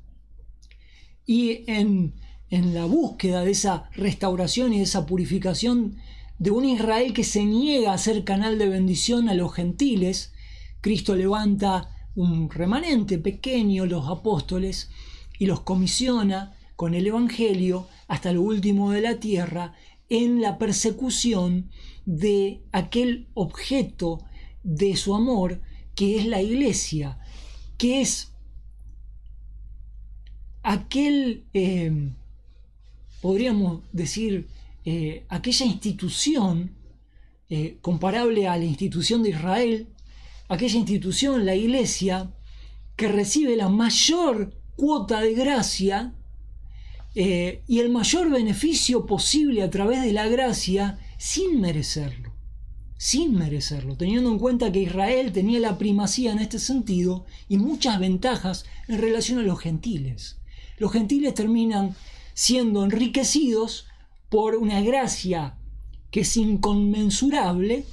Speaker 1: Y en la búsqueda de esa restauración y de esa purificación de un Israel que se niega a ser canal de bendición a los gentiles, Cristo levanta un remanente pequeño, los apóstoles, y los comisiona con el Evangelio hasta lo último de la tierra en la persecución de aquel objeto de su amor que es la iglesia, que es aquel, podríamos decir, aquella institución comparable a la institución de Israel, aquella institución, la iglesia, que recibe la mayor cuota de gracia y el mayor beneficio posible a través de la gracia sin merecerlo, teniendo en cuenta que Israel tenía la primacía en este sentido y muchas ventajas en relación a los gentiles. Los gentiles terminan siendo enriquecidos por una gracia que es inconmensurable.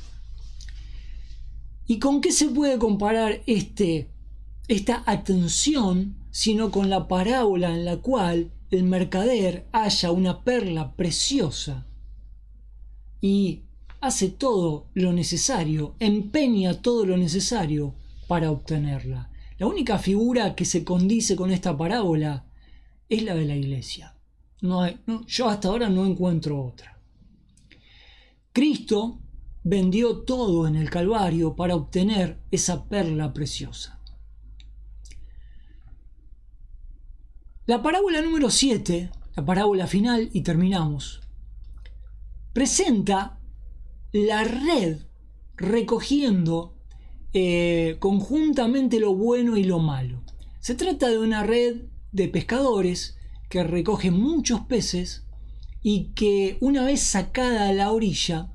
Speaker 1: ¿Y con qué se puede comparar esta atención sino con la parábola en la cual el mercader halla una perla preciosa y hace todo lo necesario, empeña todo lo necesario para obtenerla? La única figura que se condice con esta parábola es la de la iglesia. Yo hasta ahora no encuentro otra. Cristo vendió todo en el Calvario para obtener esa perla preciosa. La parábola número 7, la parábola final, y terminamos, presenta la red recogiendo conjuntamente lo bueno y lo malo. Se trata de una red de pescadores que recoge muchos peces y que una vez sacada a la orilla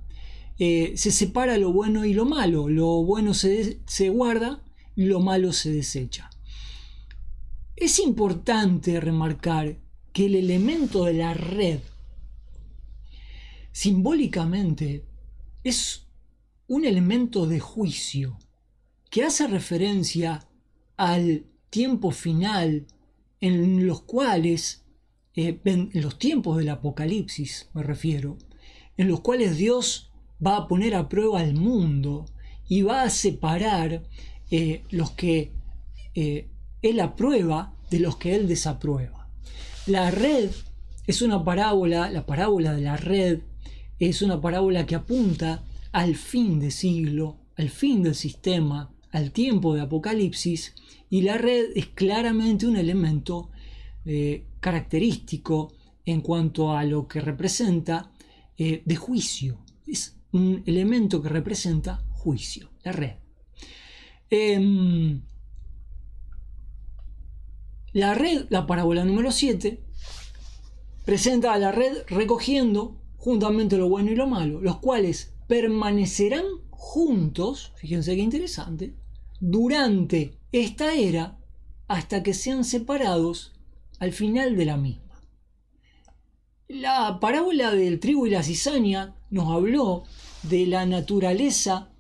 Speaker 1: se separa lo bueno y lo malo. Lo bueno se guarda, lo malo se desecha. Es importante remarcar que el elemento de la red simbólicamente es un elemento de juicio que hace referencia al tiempo final en los cuales, en los tiempos del Apocalipsis me refiero, en los cuales Dios va a poner a prueba al mundo y va a separar los que Él aprueba de los que Él desaprueba. La red es una parábola, la parábola de la red es una parábola que apunta al fin de siglo, al fin del sistema, al tiempo de Apocalipsis, y la red es claramente un elemento característico en cuanto a lo que representa de juicio. Es un elemento que representa juicio, la red. La red, la parábola número 7, presenta a la red recogiendo juntamente lo bueno y lo malo, los cuales permanecerán juntos, fíjense qué interesante, durante esta era hasta que sean separados al final de la misma. La parábola del trigo y la cizaña nos habló de la naturaleza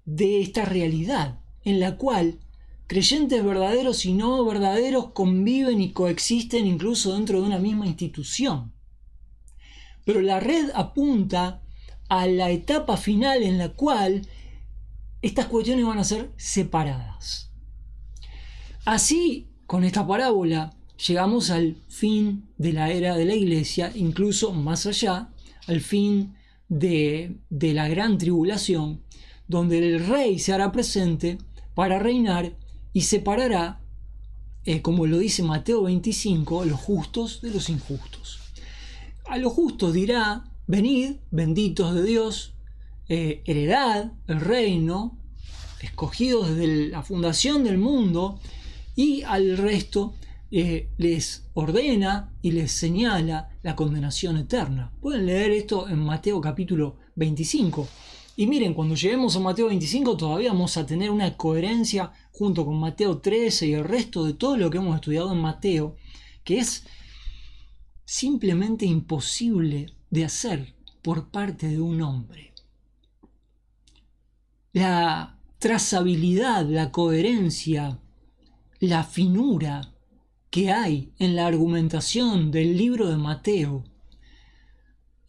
Speaker 1: de esta realidad en la cual creyentes verdaderos y no verdaderos conviven y coexisten incluso dentro de una misma institución. Pero la red apunta a la etapa final en la cual estas cuestiones van a ser separadas. Así, con esta parábola, llegamos al fin de la era de la iglesia, incluso más allá, al fin de la gran tribulación, donde el rey se hará presente para reinar y separará, como lo dice Mateo 25, a los justos de los injustos. A los justos dirá: venid, benditos de Dios, heredad el reino, escogidos desde la fundación del mundo, y al resto les ordena y les señala la condenación eterna. Pueden leer esto en Mateo capítulo 25. Y miren, cuando lleguemos a Mateo 25 todavía vamos a tener una coherencia junto con Mateo 13 y el resto de todo lo que hemos estudiado en Mateo, que es simplemente imposible de hacer por parte de un hombre. La trazabilidad, la coherencia, la finura que hay en la argumentación del libro de Mateo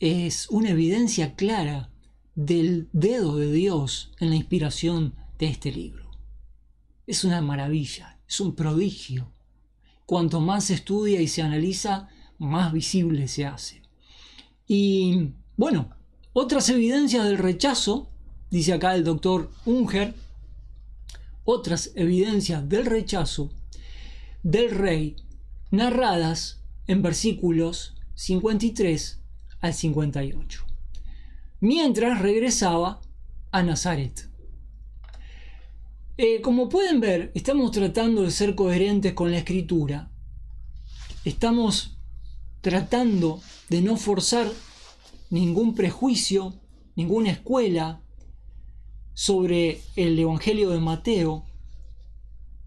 Speaker 1: es una evidencia clara del dedo de Dios en la inspiración de este libro. Es una maravilla, es un prodigio. Cuanto más se estudia y se analiza, más visible se hace. Y bueno, Otras evidencias del rechazo, dice acá el doctor Unger, otras evidencias del rechazo del rey narradas en versículos 53 al 58, mientras regresaba a Nazaret. Como pueden ver, estamos tratando de ser coherentes con la escritura. Estamos tratando de no forzar ningún prejuicio, ninguna escuela sobre el Evangelio de Mateo.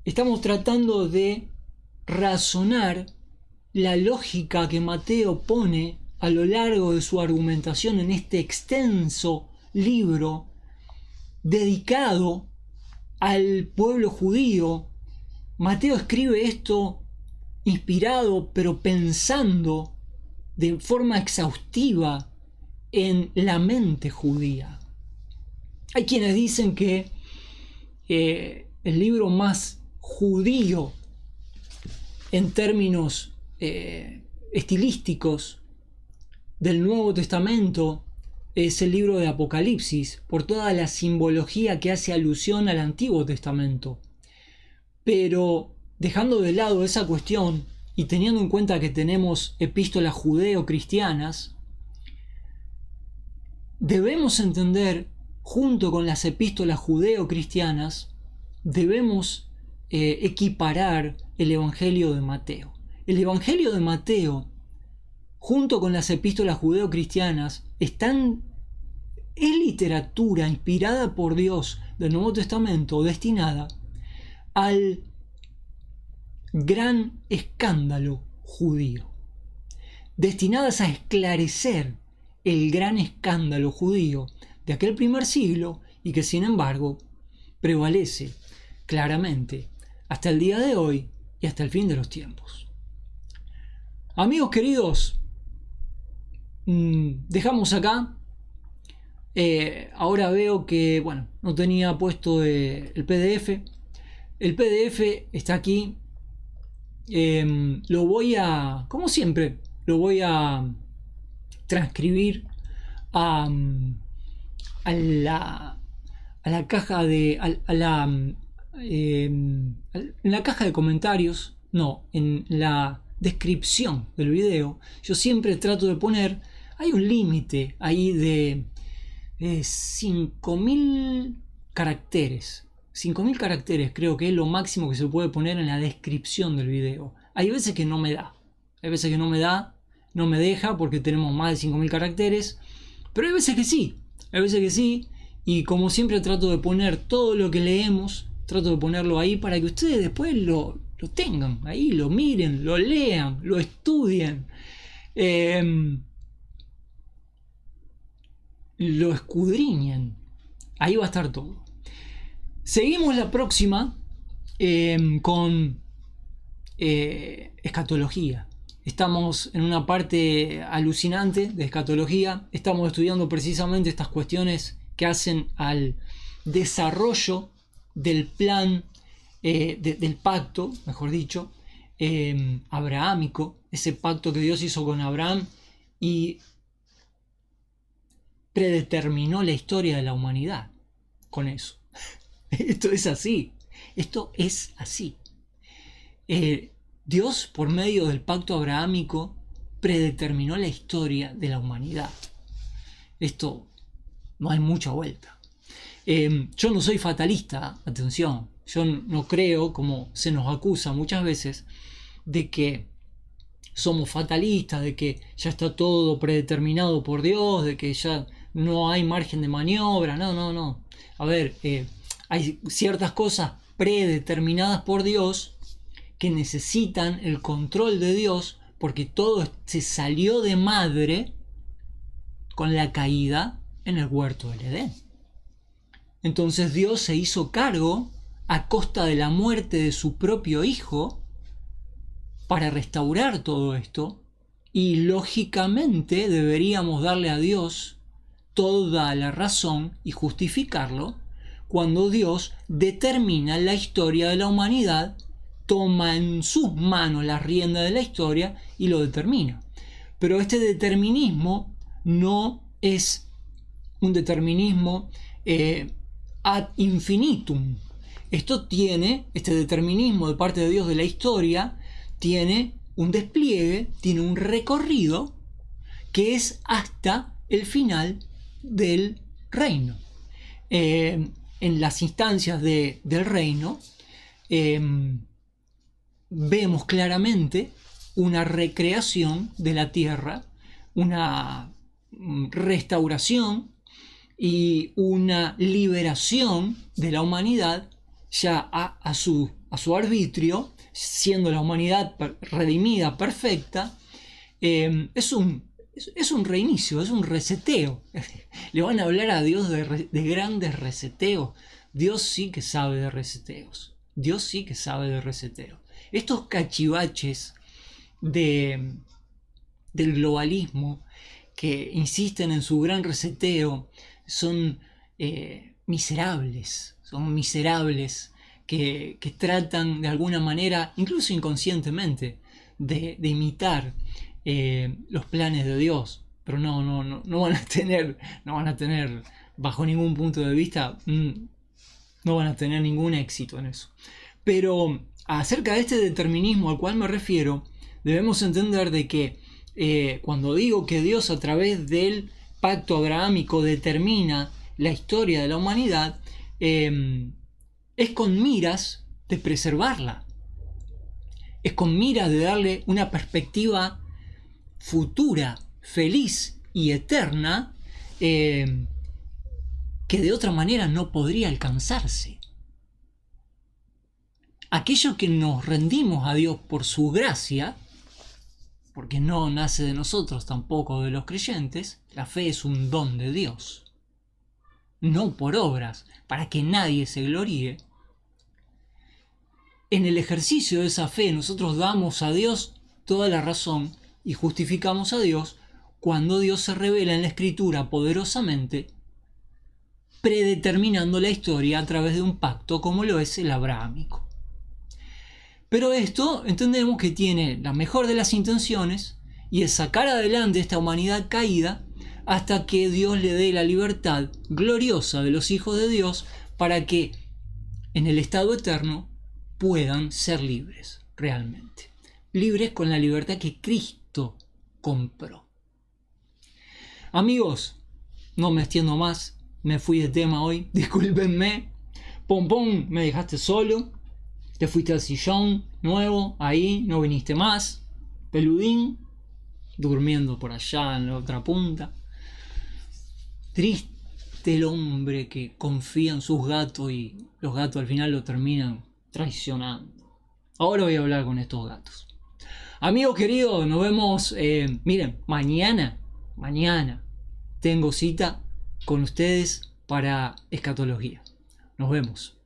Speaker 1: Estamos tratando de razonar la lógica que Mateo pone a lo largo de su argumentación en este extenso libro dedicado al pueblo judío. Mateo escribe esto inspirado, pero pensando de forma exhaustiva en la mente judía. Hay quienes dicen que el libro más judío en términos estilísticos del Nuevo Testamento es el libro de Apocalipsis, por toda la simbología que hace alusión al Antiguo Testamento. Pero dejando de lado esa cuestión y teniendo en cuenta que tenemos epístolas judeo-cristianas, debemos entender, junto con las epístolas judeo-cristianas, debemos equiparar el Evangelio de Mateo. El Evangelio de Mateo, junto con las epístolas judeo-cristianas, es literatura inspirada por Dios del Nuevo Testamento, destinada al gran escándalo judío, destinadas a esclarecer el gran escándalo judío de aquel primer siglo y que sin embargo prevalece claramente hasta el día de hoy y hasta el fin de los tiempos. Amigos queridos, dejamos acá. Ahora veo que, no tenía puesto el PDF. El PDF está aquí. Lo voy a, como siempre, lo voy a transcribir a la caja de en la caja de comentarios, no, en la descripción del video. Yo siempre trato de poner, hay un límite ahí de 5.000 caracteres. 5.000 caracteres creo que es lo máximo que se puede poner en la descripción del video. Hay veces que no me da. No me deja porque tenemos más de 5.000 caracteres. Pero hay veces que sí. Y como siempre trato de poner todo lo que leemos, trato de ponerlo ahí para que ustedes después lo tengan ahí, lo miren, lo lean, lo estudien. Lo escudriñen. Ahí va a estar todo. Seguimos la próxima con escatología. Estamos en una parte alucinante de escatología. Estamos estudiando precisamente estas cuestiones que hacen al desarrollo del plan, del pacto, mejor dicho, abrahámico, ese pacto que Dios hizo con Abraham y predeterminó la historia de la humanidad con eso. Esto es así. Dios, por medio del pacto abrahámico, predeterminó la historia de la humanidad. Esto no hay mucha vuelta. Yo no soy fatalista, atención. Yo no creo, como se nos acusa muchas veces, de que somos fatalistas, de que ya está todo predeterminado por Dios, de que ya no hay margen de maniobra. No. A ver, hay ciertas cosas predeterminadas por Dios que necesitan el control de Dios porque todo se salió de madre con la caída en el huerto del Edén. Entonces Dios se hizo cargo a costa de la muerte de su propio hijo para restaurar todo esto y lógicamente deberíamos darle a Dios toda la razón y justificarlo cuando Dios determina la historia de la humanidad, toma en sus manos la rienda de la historia y lo determina. Pero este determinismo no es un determinismo ad infinitum. Este determinismo de parte de Dios de la historia, tiene un despliegue, tiene un recorrido que es hasta el final del reino. En las instancias del reino, vemos claramente una recreación de la tierra, una restauración y una liberación de la humanidad ya a su arbitrio, siendo la humanidad redimida, perfecta. Es un reinicio, es un reseteo. Le van a hablar a Dios de grandes reseteos. Dios sí que sabe de reseteos. Dios sí que sabe de reseteos. Estos cachivaches del globalismo que insisten en su gran reseteo son miserables. Son miserables que tratan de alguna manera, incluso inconscientemente, de imitar los planes de Dios, pero no van a tener bajo ningún punto de vista, no van a tener ningún éxito en eso. Pero acerca de este determinismo al cual me refiero, debemos entender de que cuando digo que Dios a través del pacto abrahámico determina la historia de la humanidad, es con miras de preservarla, es con miras de darle una perspectiva futura, feliz y eterna, que de otra manera no podría alcanzarse. Aquello que nos rendimos a Dios por su gracia, porque no nace de nosotros, tampoco de los creyentes, la fe es un don de Dios, no por obras, para que nadie se gloríe. En el ejercicio de esa fe nosotros damos a Dios toda la razón y justificamos a Dios cuando Dios se revela en la Escritura poderosamente, predeterminando la historia a través de un pacto como lo es el abrahámico. Pero esto entendemos que tiene la mejor de las intenciones y es sacar adelante esta humanidad caída hasta que Dios le dé la libertad gloriosa de los hijos de Dios para que en el estado eterno puedan ser libres realmente. Libres con la libertad que Cristo compró. Amigos, no me extiendo más, me fui de tema hoy, discúlpenme. Pompón, me dejaste solo, te fuiste al sillón nuevo, ahí, no viniste más. Peludín, durmiendo por allá en la otra punta. Triste el hombre que confía en sus gatos y los gatos al final lo terminan traicionando. Ahora voy a hablar con estos gatos. Amigos queridos, nos vemos, miren, mañana tengo cita con ustedes para escatología. Nos vemos.